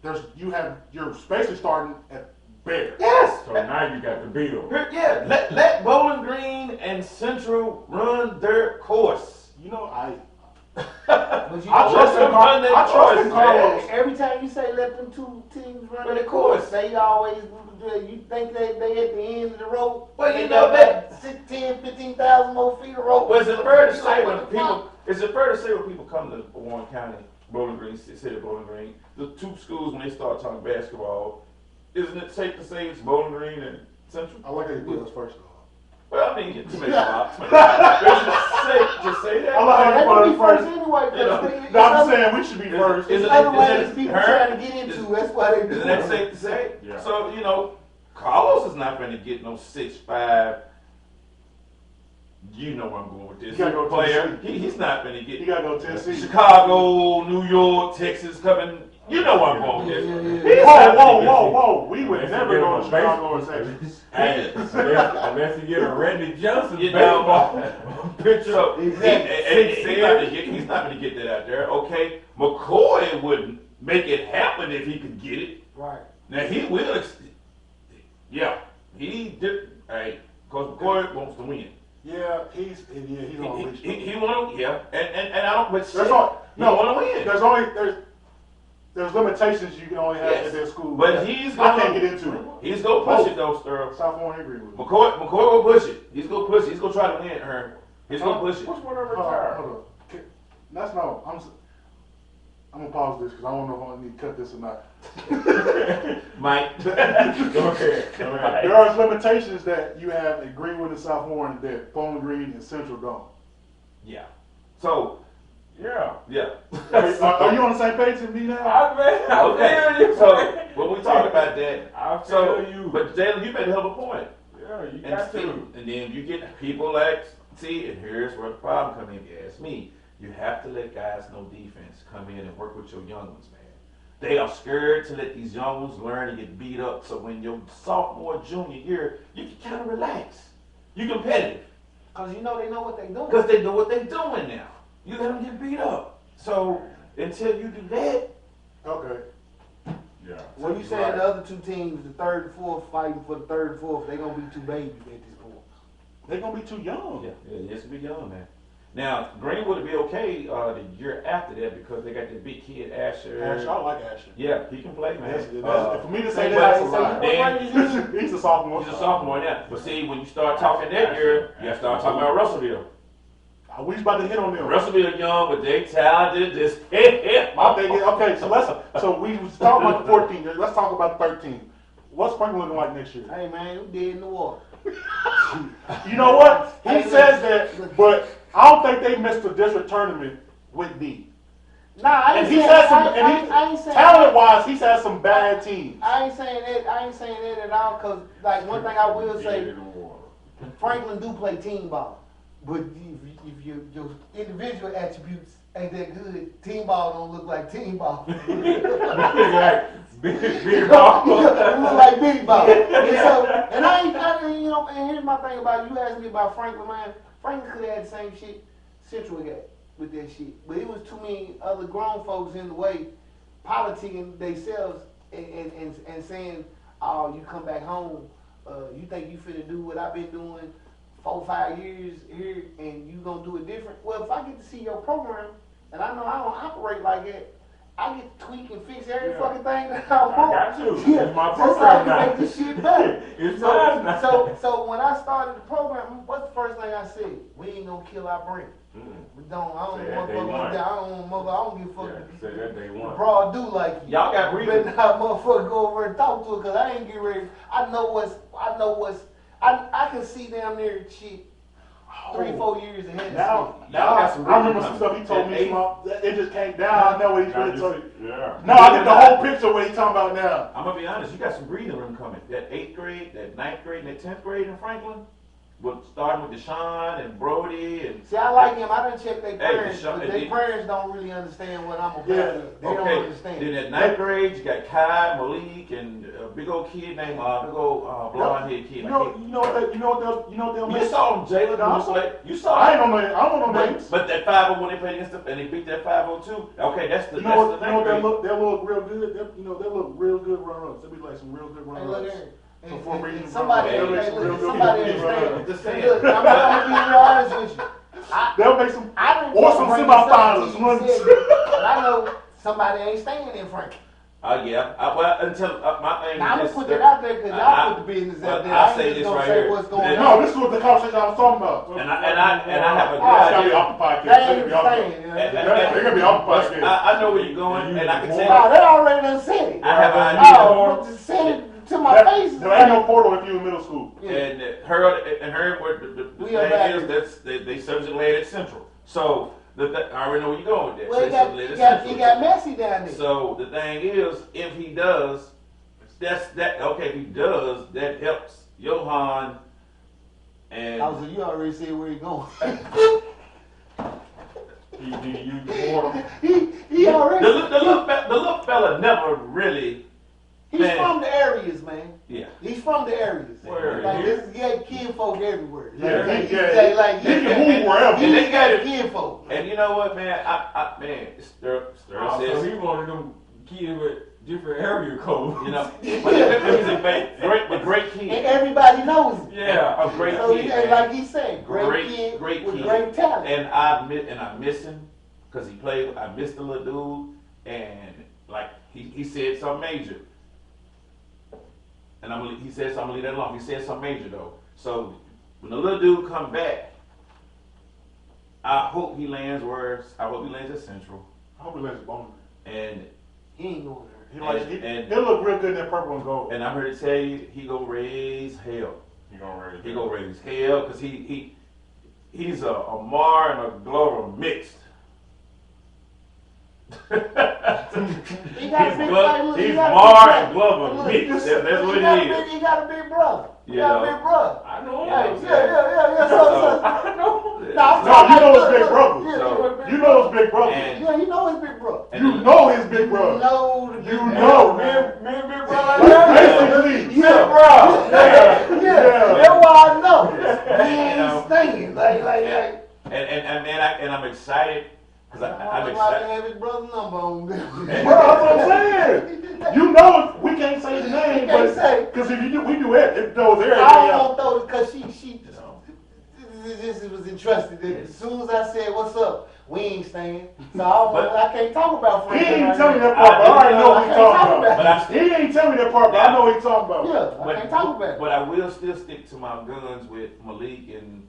You're basically starting at bare. Yes. So now you got the bill. Yeah. Let Bowling Green and Central run their course. You know, I But you I know trust what? in Carlos. I trust in Carlos. Every time you say let them two teams run Run their their course. course, they always you think they at the end of the road. Well, they you know got that- about 6, 10, 15,000 more feet of road. Well, is it fair to You say like, when what the people? fuck? Is it fair to say when people come to Warren County, Bowling Green, city of Bowling Green, the two schools when they start talking basketball, isn't it safe to say it's Bowling Green and Central? I like that you put us first though. Well, I mean, too many spots. Is it safe to say that? I like They how gonna you be put us first first. anyway. You know, Because No, I'm just saying we should be first. Is there's it- other is ways it people her? trying to get into. Is- That's why they do Isn't that it. safe to say? Yeah. So, you know, Carlos is not going to get no 6'5". You know where I'm going with this. You gotta go Player, Tennessee. he's not going to get You gotta go Tennessee. Chicago, New York, Texas coming. You know where I'm going with this. Yeah. He's Whoa, not whoa, gonna whoa, get- whoa! We would Unless never you go get to him a Chicago or baseball. Texas. Hey, Unless you get a Randy Johnson you baseball know, picture. so Exactly. he's not going to get that out there. Okay, McCoy wouldn't make it happen if he could get it. Right. Now he will. Yeah, he did. Hey, because McCoy wants to win. Yeah, he's on a leash. He want to. Yeah, and I don't. But There's only, he want to win. There's limitations you can only have Yes. at their school. But he's I can't gonna- get into it. He's gonna push it though, Sterl. South Warren agree with me. McCoy will push it. He's gonna push it. He's gonna try to win her. He's gonna push it. Which one are Hold retired? on. That's not. I'm gonna pause this because I don't know if I need to cut this or not. Mike. Go ahead. There are limitations that you have at Greenwood and South Warren that Bowling Green and Central don't. Yeah. So, Yeah. yeah. Are you on the same page as me now? I Okay. feel you. So, when we talk about that, I feel so, you. but Jalen, you made a hell of a point. Yeah, you And, got see, to. and then you get people like, see, and here's where the problem comes in. If you ask me, you have to let guys know defense come in and work with your young ones, man. They are scared to let these young ones learn and get beat up. So when your sophomore, junior year, you can kind of relax. You competitive. Cause you know they know what they doing. Because they know what they're doing now. You let them get beat up. So until you do that, Okay. Yeah. When you saying the other two teams, the third and fourth, fighting for the third and fourth, they gonna be too babies at this point. They're gonna be too young. yeah, it's be young, man. Now, Greenwood would be okay the year after that because they got the big kid, Asher. Asher, I like Asher. Yeah, he can play, man. For me to say Say that, what? Then- he's a sophomore. He's a sophomore now. But see, when you start talking that year, you got to start talking about Russellville. We was about to hit on them. Russellville young, but they talented. Just My thing is, okay, so we was talking about the 14. Let's talk about 13. What's Franklin looking like next year? Hey man, you dead in the water. You know what? He Hey, says look. that, but I don't think they missed the district tournament with D. Nah, I And ain't he saying said some, I ain't saying talent-wise, he's had some bad teams. I ain't saying that. I ain't saying that at all. Cause like one thing I will say, Franklin do play team ball, but if your individual attributes ain't that good, team ball don't look like team ball. Big ball. It look like big ball. And I ain't, you know, and here's my thing about you asked me about Franklin, man. Franklin could have had the same shit Central got with that shit, but it was too many other grown folks in the way, politicking themselves and saying, oh, you come back home, you think you finna do what I've been doing 4 5 years here, and you gonna do it different? Well, if I get to see your program, and I know I don't operate like that, I get to tweak and fix every fucking thing that I want. got to. Yeah, It's my just so program I now. can make this shit better. It's mine now. So when I started the program, what's the first thing I said? We ain't gonna kill our brain. We don't. I don't Say that day motherfucker. one. I don't give a fuck. Yeah, say that day one. Broad do like you. Y'all got You breathing. better not motherfucker go over and talk to her, cause I ain't get ready. I can see down there shit 3 4 years ahead. Now, Y'all got some I remember breathing some stuff he told at me. eight. It just came down. I know what he's Now really you- talking. Yeah. No, I get the whole picture of what he's talking about now. I'm gonna be honest, you got some breathing room coming. That 8th grade, that 9th grade, and that 10th grade in Franklin, starting with Deshaun and Brody and See, I like him. I done check their Hey, parents, Deshaun- but their parents don't really understand what I'm about. Yeah. They don't okay. understand. Then at 9th grade, you got Kai, Malik, and a big old kid named blonde head kid. You know what they'll You make. saw him, Jalen. No. You saw I him. ain't know. I don't know names. But that 501 they played against them, and they beat that 502. Okay, that's the You know that's what? You know the what? They'll look real good. They'll look real good run-ups. They'll be like some real good Hey, look run-ups. here. So for a reason, Somebody, Hey, hey, some look, real good somebody people understand. run-ups. Just saying. Look, I'm gonna be real honest with you. They'll make some. I didn't Or some bring this up semifinals, till you one- said it, but I know somebody ain't staying in Franklin. Yeah. Well, until my thing Now I'm is gonna put this, that out there because I- y'all put the business well, out there. I'll I say ain't this just gonna right say here. what's going And- on. No, this is what the conversation I was talking about. and I have a good It's gotta be idea. off the podcast. They They're ain't gonna be staying. off And- They're gonna be off the podcast. I know where you're going, and I can Nah, tell you. they already done said it. I have an idea. Oh, just said it to my face. There ain't no portal if you in middle school. And her, where the We are thing back is, they subject laid at Central. So I already know where you're going with that. Well, They subject laid at he Central. got messy down there. So the thing is, if he does, okay, if he does, that helps Johan and Oh, so you already see where he going. He used the portal. he already. the little fella never really. He's man. from the areas, man. Yeah. He's from the areas. Where? Like this, he got kinfolk everywhere. Yeah, Like, he he can move wherever. He And they got got it. kinfolk. And you know what, man? Man, Stir So says, he one of them kids with different area codes. you know, but he's a great And kid. everybody knows him. Yeah. A great So kid, he, man. like he said, great Great kid with kid. great talent. And I miss him because he played. I missed the little dude, and like he said something major, and he said something. I'm gonna leave that alone. He said something major though. So when the little dude come back, I hope he lands at Central. I hope he lands at Bowling Green. And He ain't going there. He'll look real good in that purple and gold. And I'm here to tell you, he gonna raise hell. He gonna raise hell because he's a Mar and a Glover mixed. He got a big brother. He's Mar and Glover mixed. That's what he is. He got a big brother. He Yeah. got a big brother. I know. Yeah. So, I know. No, you know his big brother. Yeah, You know his big brother. yeah, you know his big brother. You know his big brother. You You know. Me and Big Brother. Basically. Yeah, bro. Yeah. That's why I know. He ain't singing. And I'm excited because I'm I'm about to excited. have his brother's number on there. Bro, that's what I'm saying. You know, we can't say the name, can't say. because if you do, we do it. It knows everything I don't else. want to throw it because she just was interested. As soon as I said, "What's up?" We ain't staying. So I can't talk about He friends. ain't right tell me now. that part, but I already know what I he's can't talk talking about about. it. He ain't tell me that part, but I know what he's talking about. Yeah, I can't talk about it. But I will still stick to my guns with Malik and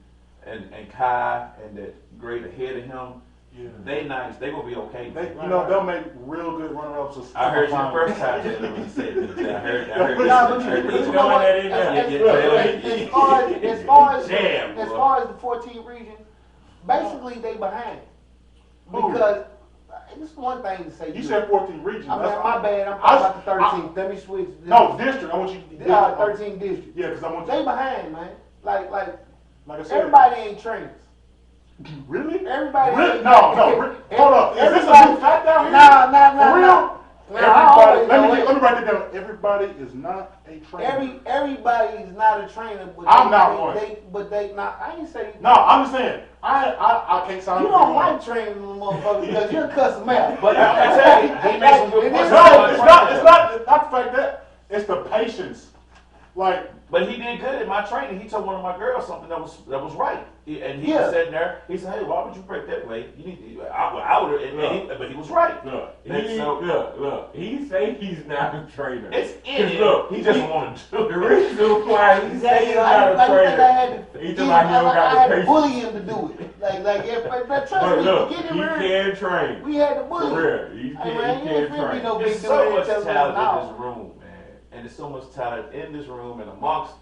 Kai and that great ahead of him. Yeah. They nice. They gonna be okay. They'll make real good runner-ups. I heard you the first time that you said that. I heard Nah, but you know what? As far as the 14 region, basically they behind. Because it's one thing to say. You said 14 regions. I mean, my bad. I'm talking about the 13th. Let me switch. No, district. I want you to 13 district. Yeah, because I want you. They behind, man. Like Like I said. everybody ain't trainers. Really? Everybody. Really? ain't No. Hold up. Is this a Everybody- new fact out here? Nah. For real? Nah, I always know Everybody. it. Let me write it down. Everybody is not a trainer. Everybody is not a trainer, but I'm not one. They not. I ain't say. No, I'm just saying. I can't sign You up for don't like training them motherfuckers because you're cussing out. But I tell you, he makes some good points. No, it's not the fact that it's the patience. Like, But he did good at my training. He told one of my girls something that was right. And he Yeah. was sitting there. He said, "Hey, why would you break that way? You need to." I would have. But he was right. Look, So- he say he's not a trainer. It's in him. Look, He just wanted to do The it. reason why he say he's not a I think I trainer. had to. He just like he don't I got had the to patience. bully him to do it. But trust But me, look, to he get him early, can train. we had to For bully him. real, he Hey, man, you can ain't finna be train. no big There's dude. so much tell me talent in no. this room, man. And there's so much talent in this room and amongst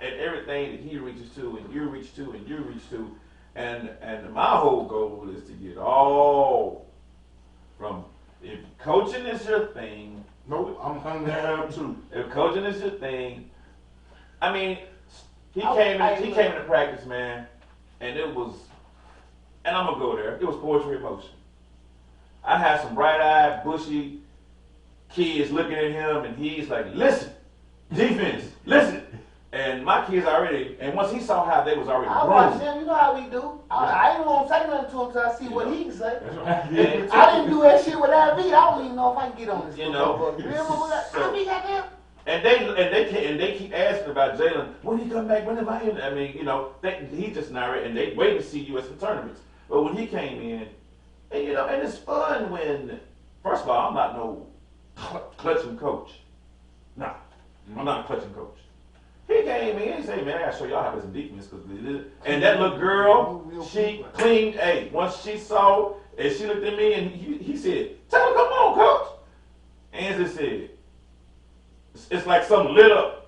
and everything that he reaches to and you reach to and you reach to. And my whole goal is to get all from, if coaching is your thing, nope, I'm hung there too. if coaching is your thing, I mean, he I- came I- into practice, man, and it was, and I'm gonna go there. It was poetry in motion. I had some bright-eyed, bushy kids looking at him, and he's like, "Listen, defense, listen." And my kids already, and once he saw how they was already I watch groomed, him, you know how we do. I ain't gonna say nothing to him until I see what he can say. That's what I and did. I didn't do that shit without me. I don't even know if I can get on this. You know, I be goddamn. and they keep asking about Jalen. When he come back? When am I in? I mean, you know, he just not ready, and they wait to see you at some tournaments. But when he came in, and you know, and it's fun when, first of all, I'm not no clutching coach. Nah, I'm not a clutching coach. He came in and said, "Man, I gotta show y'all how to play some defense." And that little girl, she cleaned. Hey, once she saw, and she looked at me, and he said, "Tell her, come on, coach." Ansley said, "It's like something lit up."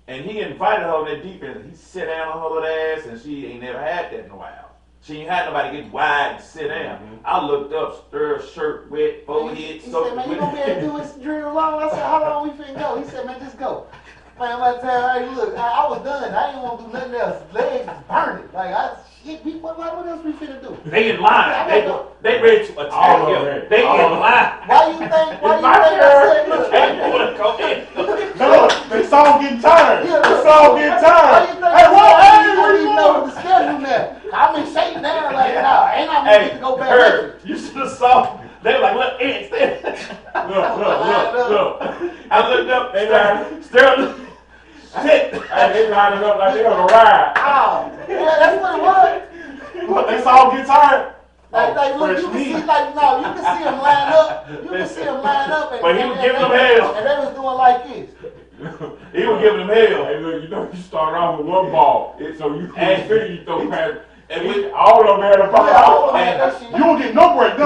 And he invited her on that defense. He sat down on her little ass, and she ain't never had that in a while. She ain't had nobody get wide and sit down. I looked up, stir shirt wet, forehead He soaked said, "Man, you wet. gonna be able to do this drill long?" I said, "How long we finna go?" He said, "Man, just go." Man, I'm about to tell you, hey, look, I was done. I didn't want to do nothing else. Legs was burning. What else we finna do? They in line. They ready to attack All him. of it. They All in of line. Why you think I said, look, They wanna go in. No, the song getting tired. Yeah, The look, song getting why tired. you think Hey, what? I Hey, didn't where you even know going? the schedule now? I'm in shape now, like, nah, ain't I'm gonna Hey, get to go back. Herb, you should have saw. They were like, look, Ed, stand. Look. I looked up. They line, Sterling. Sit. they lining up like they on a ride. Oh, yeah, that's what it was. Look, they song get tired. Like, look, you can see, like, no, you can see him line up. You can see him line up. And, But he was giving them they- hell. And they was doing like this. He was giving them hell. Hey, look, you know you start off with one ball, so you Hey. figure you throw past. And we all of them had a all problem. had that shit. You don't get no break. No,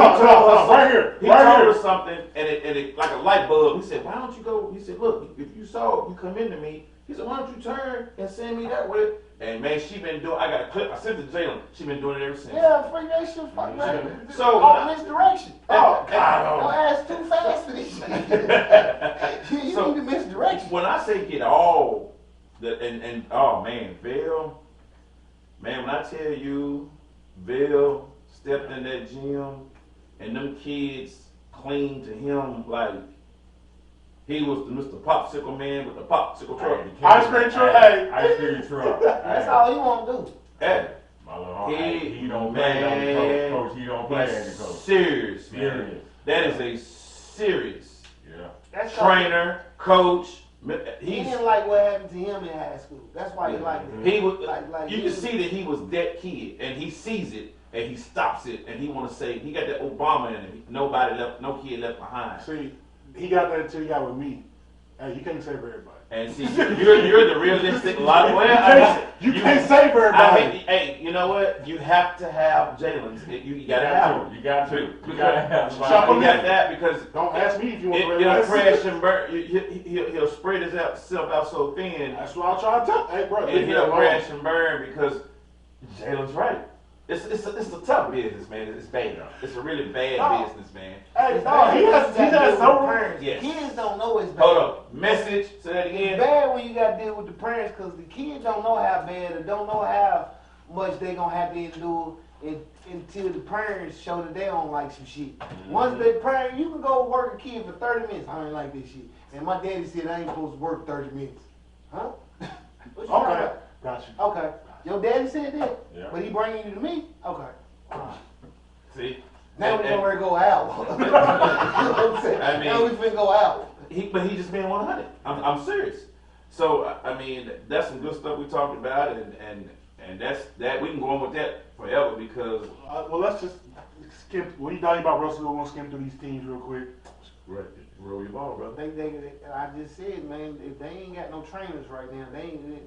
right here. He Right told here. her something, and it like a light bulb. He said, "Why don't you go?" He said, "Look, if you saw you come into me." He said, "Why don't you turn and send me that way?" And man, she been doing. I got a clip. I sent it to Jalen. She been doing it ever since. Yeah, freak that shit, fuck man. So all misdirection. Oh, Don't ask too fast for this shit. You So, need to misdirection. when I say get all, and oh man, Bill, man, when I tell you, Bill stepped in that gym, and them kids cling to him like he was the Mr. Popsicle Man with the popsicle truck. Ice cream truck. Hey. Ice cream truck. That's all he want to do. Hey, My little he don't play as a coach. He don't play as a coach. serious, man. Serious. That is a serious Yeah. That's trainer, coach. He He's didn't like what happened to him in high school. That's why he liked it. he was. Like You can see that he was that kid, and he sees it, and he stops it, and he want to say he got that Obama in him. Nobody left, no kid left behind. See, he got that until he got with me. Hey, you can't save everybody. And see, you're the realistic lot. You can't save everybody. Hey, you know what? You have to have Jalen's. You gotta have him. You got to. You You got to have You somebody. got that because Don't ask me if you want to it'll crash and burn. He'll spread himself out so thin, That's what I'm trying to tell. Hey, bro. and he'll crash and burn because Jalen's right. It's a tough business, man. It's bad. It's a really bad No. business, man. Hey, It's no, bad he because has you gotta deal so. with the parents. Yes. Kids don't know it's bad. Hold up. Message. Say that It's again. bad when you got to deal with the parents because the kids don't know how bad or don't know how much they gonna have to endure until the parents show that they don't like some shit. Once they parent, you can go work a kid for 30 minutes. I ain't like this shit. And my daddy said I ain't supposed to work 30 minutes. Huh? What you talking Okay, about? got you. Okay. Your daddy said that, Yeah. but he bringing you to me. Okay. See. Now we And- gonna go out. You know what I'm saying? I mean- now we finna go out. But he just being 100. I'm serious. So I mean, that's some good stuff we talked about, and that's that we can go on with that forever because Well, let's just skip. What you talking about, Russell? We're gonna skim through these teams real quick. roll your ball, brother. I just said, man, if they ain't got no trainers right now, they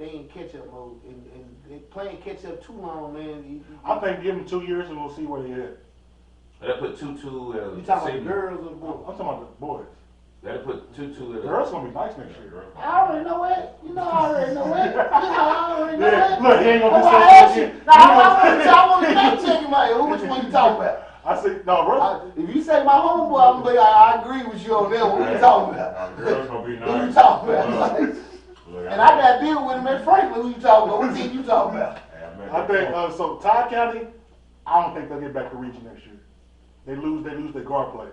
ain't catch up mode, and they playing catch up too long, man. I think give them 2 years and we'll see where they at. That'll put Tutu as You a talking about the senior. girls or the I'm boys? talking about the boys. That'll put Tutu The as a girls gonna be nice next year. I already know it. You know I already know it. I already know Yeah, it. look, he ain't gonna be Oh, I so asked again. you. Now, I want to fact check him out. Which one you talking about? I said, no, Russell. If you say my homeboy, I'm gonna be like, I agree with you on that. What you talking about? The girls gonna be Who you nice. talking about? Look, And I got to deal with him at Franklin. Who you talking about? What team you talking about? I think so. Todd County, I don't think they'll get back to region next year. They lose their guard play.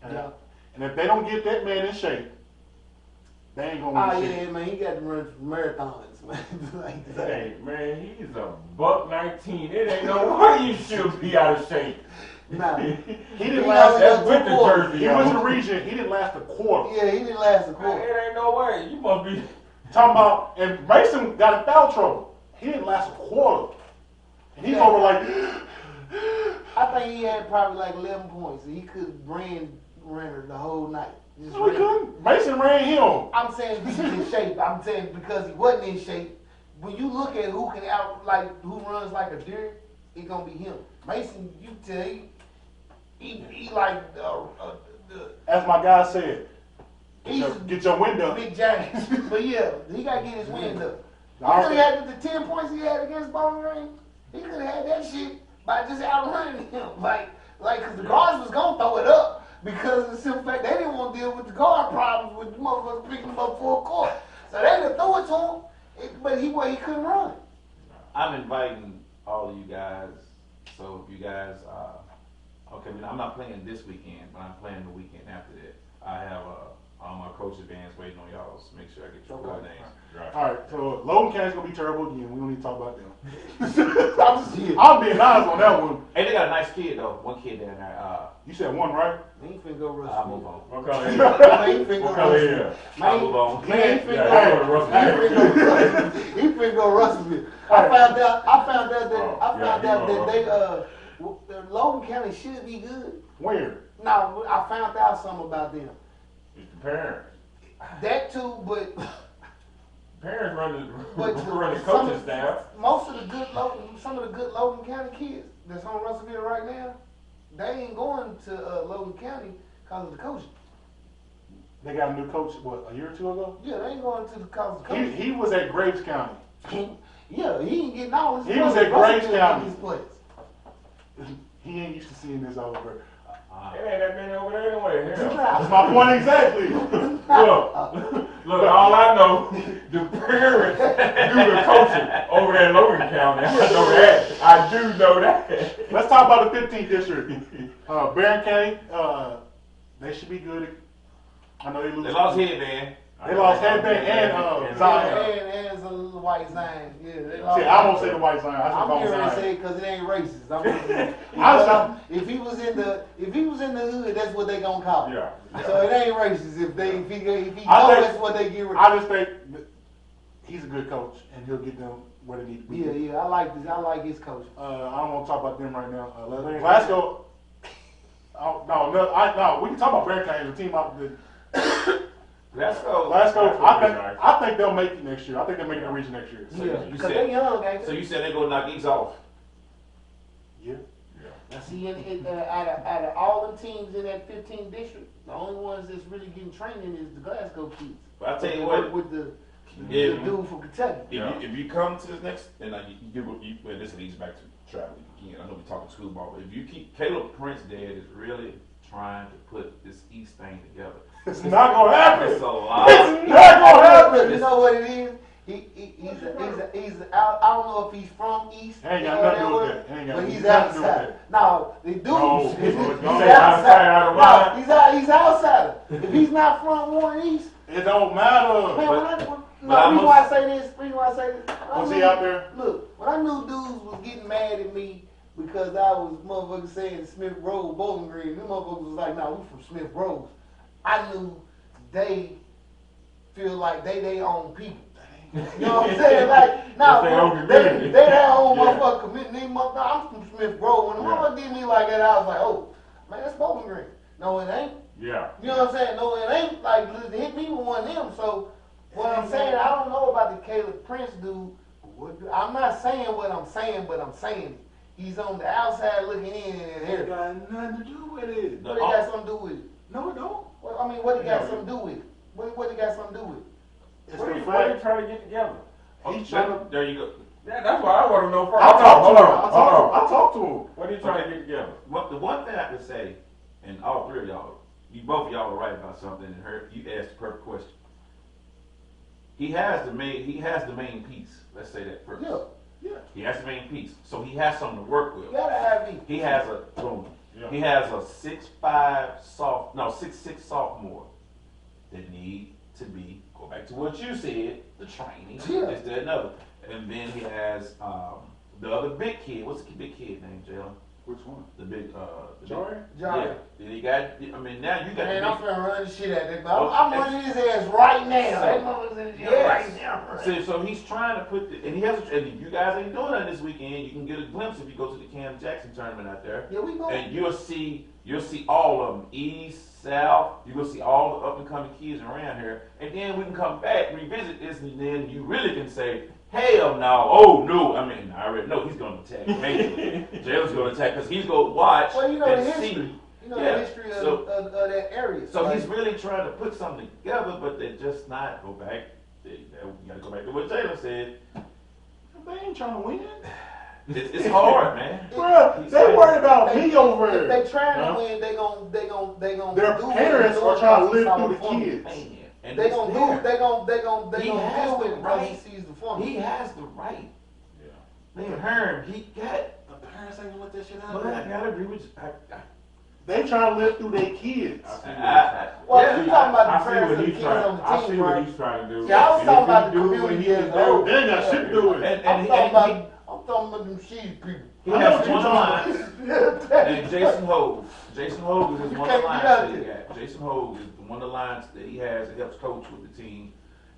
And, Yeah. and if they don't get that man in shape, they ain't gonna Oh win shit. yeah, man, he got to run marathons, man. Like that. Hey, man, he's a $119. It ain't no way you should be out of shape. Nah. He He didn't last. only That's got with 2 the quarters. jersey He went to on. the region. He didn't last a quarter. Yeah, he didn't last a Man, quarter. it ain't no way. You must be. Talking about, and Mason got in foul trouble. He didn't last a quarter. And he's over like, I think he had probably like 11 points. And he could brand runner the whole night. Just no, he ran. couldn't. Mason ran him. I'm saying he's in shape. I'm saying because he wasn't in shape. When you look at who can who runs like a deer, it's gonna be him. Mason, you tell he like As my guy said, he's get your wind up. big James. But yeah, he gotta get his wind up. He All could right. have had the 10 points he had against Bowling Green. He could have had that shit by just outrunning him. Like, cause the guards was gonna throw it up because of the simple fact they didn't want to deal with the guard problems with the motherfuckers picking him up full court. So they done threw it to him, but he couldn't run. I'm inviting all of you guys. So if you guys, okay, I'm not playing this weekend, but I'm playing the weekend after that. I have all my coach advance waiting on y'all. So make sure I get your full names. All right, so Logan County's gonna be terrible again. We don't need to talk about them. Yeah. I'm being honest on that one. Hey, they got a nice kid though. One kid down there. You said one, right? Man, he finna go I'll move Russell. on. What color is Man, he finna go What color Russell. is I'll move on. Man, he finna Yeah, go go to Russell. He finna go Russellville. I found out that the Logan County should be good. Where? Now I found out something about them. It's the parents. That too, but parents run But the coaching staff. Most of the good some of the good Logan County kids that's on Russellville right now, they ain't going to Logan County because of the coaching. They got a new coach, what, a year or two ago? Yeah, they ain't going to the cause of the coaching. He was at Graves County. Yeah, he ain't getting all his He was players. at Graves Russellville County. getting his players. He ain't used to seeing this over. It ain't that many over there anyway. Hell. That's my point exactly. Look, all I know, the parents do the coaching over there in Logan County. I know that. I do know that. Let's talk about the 15th district. Barron County, they should be good. I know they lose. They lost Headband. They lost Headband and Zion. And some little white Zion. Yeah, they See, lost. I won't say the white Zion. I just I'm call here to Zion. say it because it ain't racist. If he was in the hood, that's what they gonna call it. Yeah. So it ain't racist if he I that's what they get. I just think that he's a good coach and he'll get them where they need to be. Yeah, I like this. I like his coach. I don't want to talk about them right now. Glasgow. No. We can talk about Barron County, the team out the. Glasgow. I think they'll make it next year. I think they'll make the region next year. So Yeah, you because said- they young, ain't So they? you said they're gonna knock East off? Yeah. Now see, out of all the teams in that 15th district, the only ones that's really getting training is the Glasgow kids. But I tell you They what, work with the if dude from Kentucky. if you come to this next, and well, this leads back to traveling again. I know we're talking school ball, but if you keep Caleb Prince dad is really trying to put this East thing together. It's not gonna happen. It's a lot. It's not gonna happen. You know what it is? I don't know if he's from East. Ain't got nothing to do with that. Ain't got But he's nothing to do with outside. that. No, the dude. No, he's don't say outside out of line. No, he's outside. If he's not from Warren East, It don't matter. man, but reason why I say this. Was he out there? Look, when I knew dudes was getting mad at me because I was motherfuckers saying Smith Road, Bowling Green, them motherfuckers was like, nah, we from Smith Road. I knew they feel like they own people. You know what I'm saying? Like, nah, They own they community. their own Yeah. motherfucker community. I'm from Smith Road. When the motherfucker did me like that, I was like, oh, man, that's Bowling Green. No, it ain't. Yeah. You know what I'm saying? No, it ain't. Like, hit me with one of them. So, what I'm saying, I don't know about the Caleb Prince dude. I'm not saying what I'm saying, but I'm saying it. He's on the outside looking in and It here. got nothing to do with it. What it got something to do with it? No, it don't. Well, I mean, what it got something to do with it? What it got something to do with it? It's What the are you fact. trying to get together? He's trying to. There you go. Yeah, that's what I want to know first. I talked to him. Hold on. I talked to him. What are you trying to get together? The one thing I can say, and all three of y'all, both of y'all are right about something, and you asked the perfect question. He has the main piece. Let's say that first. Yeah. Yeah. He has the main piece, so he has something to work with. You gotta have me. He has a boom. Yeah. He has a 6'6" sophomore that need to be. Go back to what you said. The training. Yeah. This, that, another. And then he has the other big kid. What's the big kid name, Jalen? Which one? The big. Jory? Jory. Yeah. Then he got. I mean, now you got. Man, the I'm big, finna run the shit out of that. I'm running his ass right now. That motherfucker's in the gym right now. So he's trying to put and he has. And if you guys ain't doing that this weekend, you can get a glimpse if you go to the Cam Jackson tournament out there. Yeah, we go. And you'll see all of them, east, south. You will see all the up and coming kids around here, and then we can come back, revisit this, and then you really can say, hell no, oh no. I mean, I already know he's going to attack. Majorly, Jalen's going to attack because he's going to watch Well, you know and the history. see. You know Yeah, the history of, so- of that area. So Like, he's really trying to put something together, but they're just not. Go back. You got to go back to what Jalen said. They ain't trying to win. It's hard, man. Bruh, they worried about me over If here. they trying Huh? to win, they gon' Their do parents it. are trying to live through the kids. Man, and They it's gon' do there. it. They gon' He deal has with the it because he right. sees the formula. He has the right. Yeah. Man, Herm, he got. The parents ain't gonna let that shit But I gotta agree with you. They trying to live through their kids. Well, you talking about the I see parents what of the he's kids trying. on the I see team, what right? he's trying to do. Yeah, I was And talking if about he the do what community he as can a whole. do, They ain't got shit to do with it. I'm talking about them shitty people. He I know has what you're one talking line. And Jason Hogue. Jason Hogue is You one of the can't lines get out that he there. got. Jason Hogue is one of the lines that he has that helps coach with the team.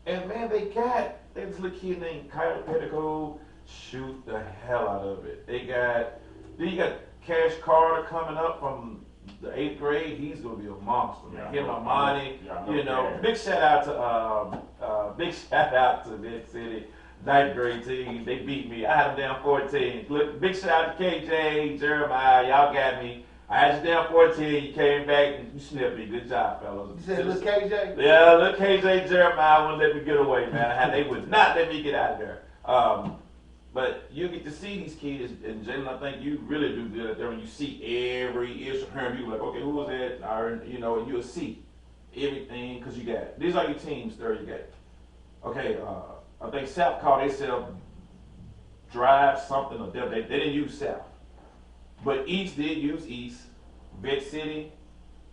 And man, they got this little kid named Kyle Petticoat. Shoot the hell out of it. Then you got Cash Carter coming up from the 8th grade. He's gonna be a monster, man. Yeah, Him, I know. Amani, Yeah, I know you know. Cash. Big shout out to Big shout out to Mid City 9th grade team. They beat me. I had them down 14. Look, big shout out to KJ, Jeremiah. Y'all got me. I had you down 14. You came back and you snipped me. Good job, fellas. You said little KJ? Yeah, little KJ, Jeremiah wouldn't let me get away, man. They would not let me get out of there. But you get to see these kids, and Jalen, I think you really do good out there when you see every issue. You're like, okay, who was that? Or, you know, you'll see everything because you got, these are your teams there. You got, okay, I think South called themselves Drive something, or they didn't use South. But East did use East. Vet City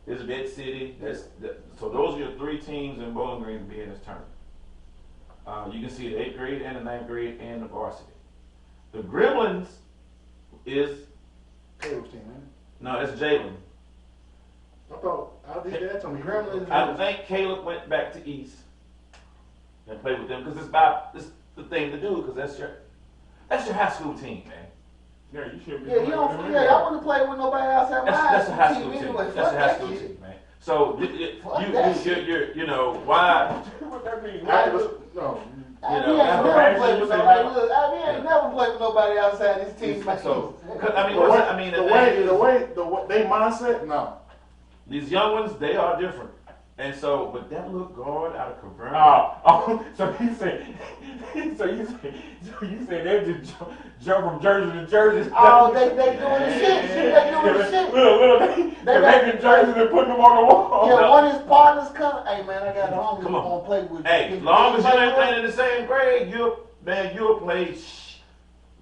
is Vet City. So those are your 3 teams in Bowling Green to be in this tournament. You can see the 8th grade and the 9th grade and the varsity. The Gremlins is Caleb's team, man. no, it's Jalen. I thought his dad told me Gremlins. I think Caleb went back to East and played with them because it's the thing to do because that's your high school team, man. Yeah, you should be. Yeah, you don't. Yeah, I wouldn't play with nobody else at my That's a high school team team. anyway. That's a high school Fuck that team, man. So you know why? What that mean? No. I You know, ain't never played with nobody. Yeah. Look, I ain't never played with nobody outside this team. So, The way they mindset, no. these young ones, they are different. And so, but that little guard out of Caverna. So you say they just jump from jersey to jersey. Oh, they doing the shit. They doing the shit. They're making jerseys and putting them on the wall. Yeah, one of his partners come. Hey man, I got a homie Come who on. gonna play with you. Hey, as long as you ain't playing in the same grade, you'll play.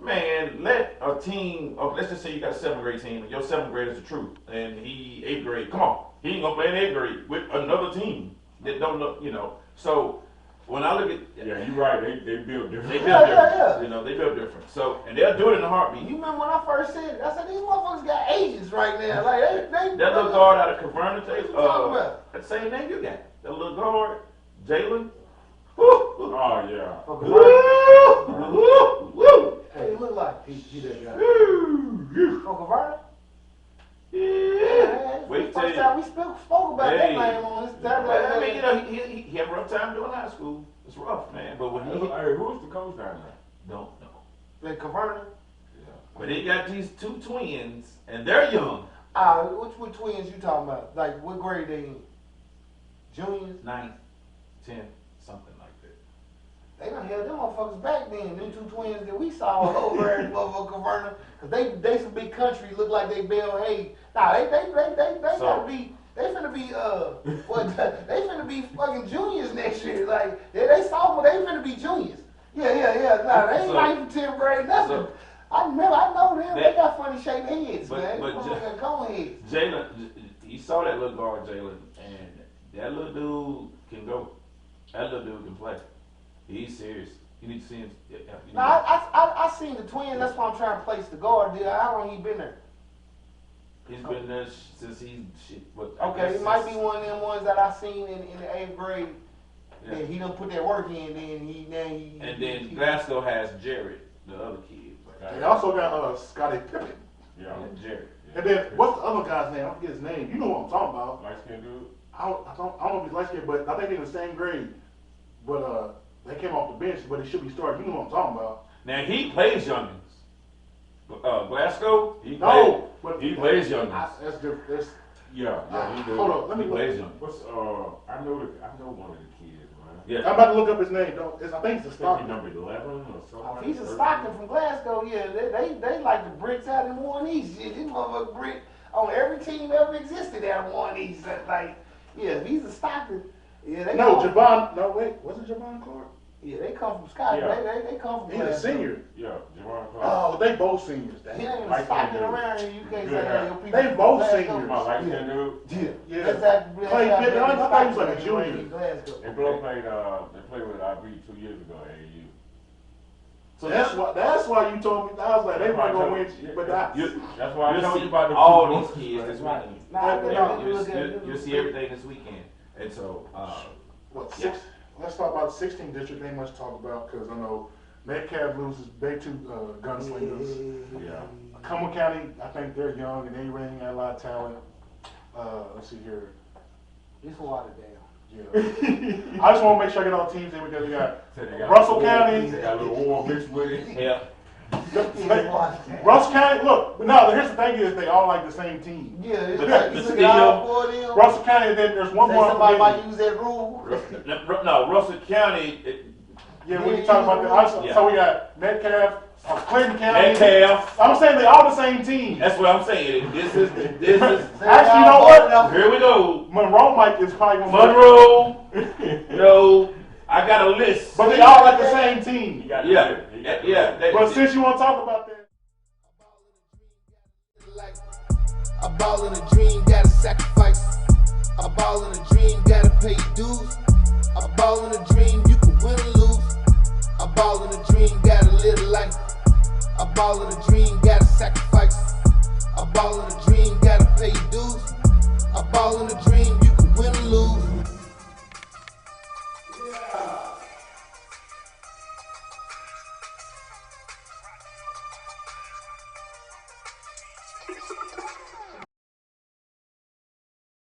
Man, let a team. Let's just say you got a 7th grade team, and your 7th grade is the truth, and he 8th grade. Come on, he ain't gonna play in 8th grade with another team that don't know. You know, so when I look at Yeah, you're right. They build different. they build Yeah, different. yeah. You know, they build different. So and they'll do it in a heartbeat. You remember when I first said it? I said these motherfuckers got agents right now. Like they That little guard out of Caverna, What you talking about? that same name you got. That little guard, Jalen. Oh yeah. Woo! Hey, he look like He that guy. Uncle Vernon. Yeah. Yeah, Wait the till first you. time we spoke about that Hey. name on this time. I mean, you know, he had a rough time doing high school. It's rough, man. But when he Hey, who's the coach down there? don't know. The Caverna. But they got these 2 twins, and they're young. Which twins you talking about? Like what grade they in? Juniors? 9, 10, something like that. They done held them motherfuckers back then. Them 2 twins that we saw over at motherfucker Caverna. Cause they some big country, look like they Bell Hay. Nah, they So- gotta be. They finna be what? They finna be fucking juniors next year. Like they sophomore, they finna be juniors. Yeah. Nah, they ain't So- 9th and 10th grade, nothing. So- I know them. They They- got funny shaped heads, But- man. but Motherfucking cone heads. Jalen, you saw that little guard, Jalen, and that little dude can go. That little dude can play. He's serious. You need to see him. You need Now I seen the twins. That's why I'm trying to place the guard. Dude, how long he been there? He's been there since he. Okay, it might be one of them ones that I seen in the 8th grade. Yeah. That he done put that work in. And then Glasgow has Jared, the other kid. They also got Scottie Pippen. Yeah. And Jared. And then what's the other guy's name? I forget his name. You know what I'm talking about. Light skinned dude. I don't know if he's light skinned, but I think they're in the same grade. But they came off the bench, but they should be starting. You know what I'm talking about. Now he plays youngins. Glasgow, he plays youngins. That's different. That's, Yeah. He do. hold on, let me He look. plays youngins. What's I know one of the kids, man. Yeah. I'm about to look up his name. I think it's a I think Stockton. he's number 11 or something. He's a Stockton from Glasgow. Yeah, they like the bricks out in Warren East. Shit, this motherfucker brick on every team ever existed out of Warren East. Like, yeah, he's a Stockton. Yeah, they No, come- Javon. No, wait. Was it Javon Clark? Yeah, they come from Scotland. Yeah. They come from He's a Glasgow. senior. Yeah, Javon Clark. Oh, they both seniors. He Damn. ain't Like Stockton that dude. around here. You can't Good say hair. that. Your people They from both Glasgow. seniors. My light skinned dude. Yeah. That's that. Clay Pippen, I thought he was like a Stockton junior. in Glasgow. They both played. They played with IB 2 years ago at AU. So That's why you told me. I was like, they weren't gonna win, but that. That's why I told you about the all two these boys. kids this Right. weekend. Nah, I think Yeah, I'll look at it. You'll see everything this weekend. And so, What, six? Let's talk about the 16th district. Ain't much to talk about because I know Metcalf loses. They 2 gunslingers. Yeah. Cumberland County, I think they're young and they really ain't got a lot of talent. Let's see here. It's watered down. I just want to make sure I get all the teams in because we got They got Russell oil, County. They got a little oil mixed with it. Yeah. Russell County, look, no, here's the thing is they all like the same team. Yeah, it's But like the you look still- at all four of them. Russell County, and then there's one Say more. somebody might use that rule. No, Russell County, Yeah, we can talk about that. Yeah. So we got Metcalf, Clinton County. Metcalf. I'm saying they all the same team. That's what I'm saying. This is Actually, you know what? here we go. Monroe Mike is probably going to Monroe. No, I got a list. But they all like the same team. Yeah. But since you want to talk about that. A ball in a dream, gotta sacrifice. A ball in a dream, gotta pay dues. A ball in a dream, you can win or lose. A ball in a dream, gotta live a life. A ball in a dream, gotta sacrifice. A ball in a dream, gotta pay dues. A ball in a dream, you can win or lose.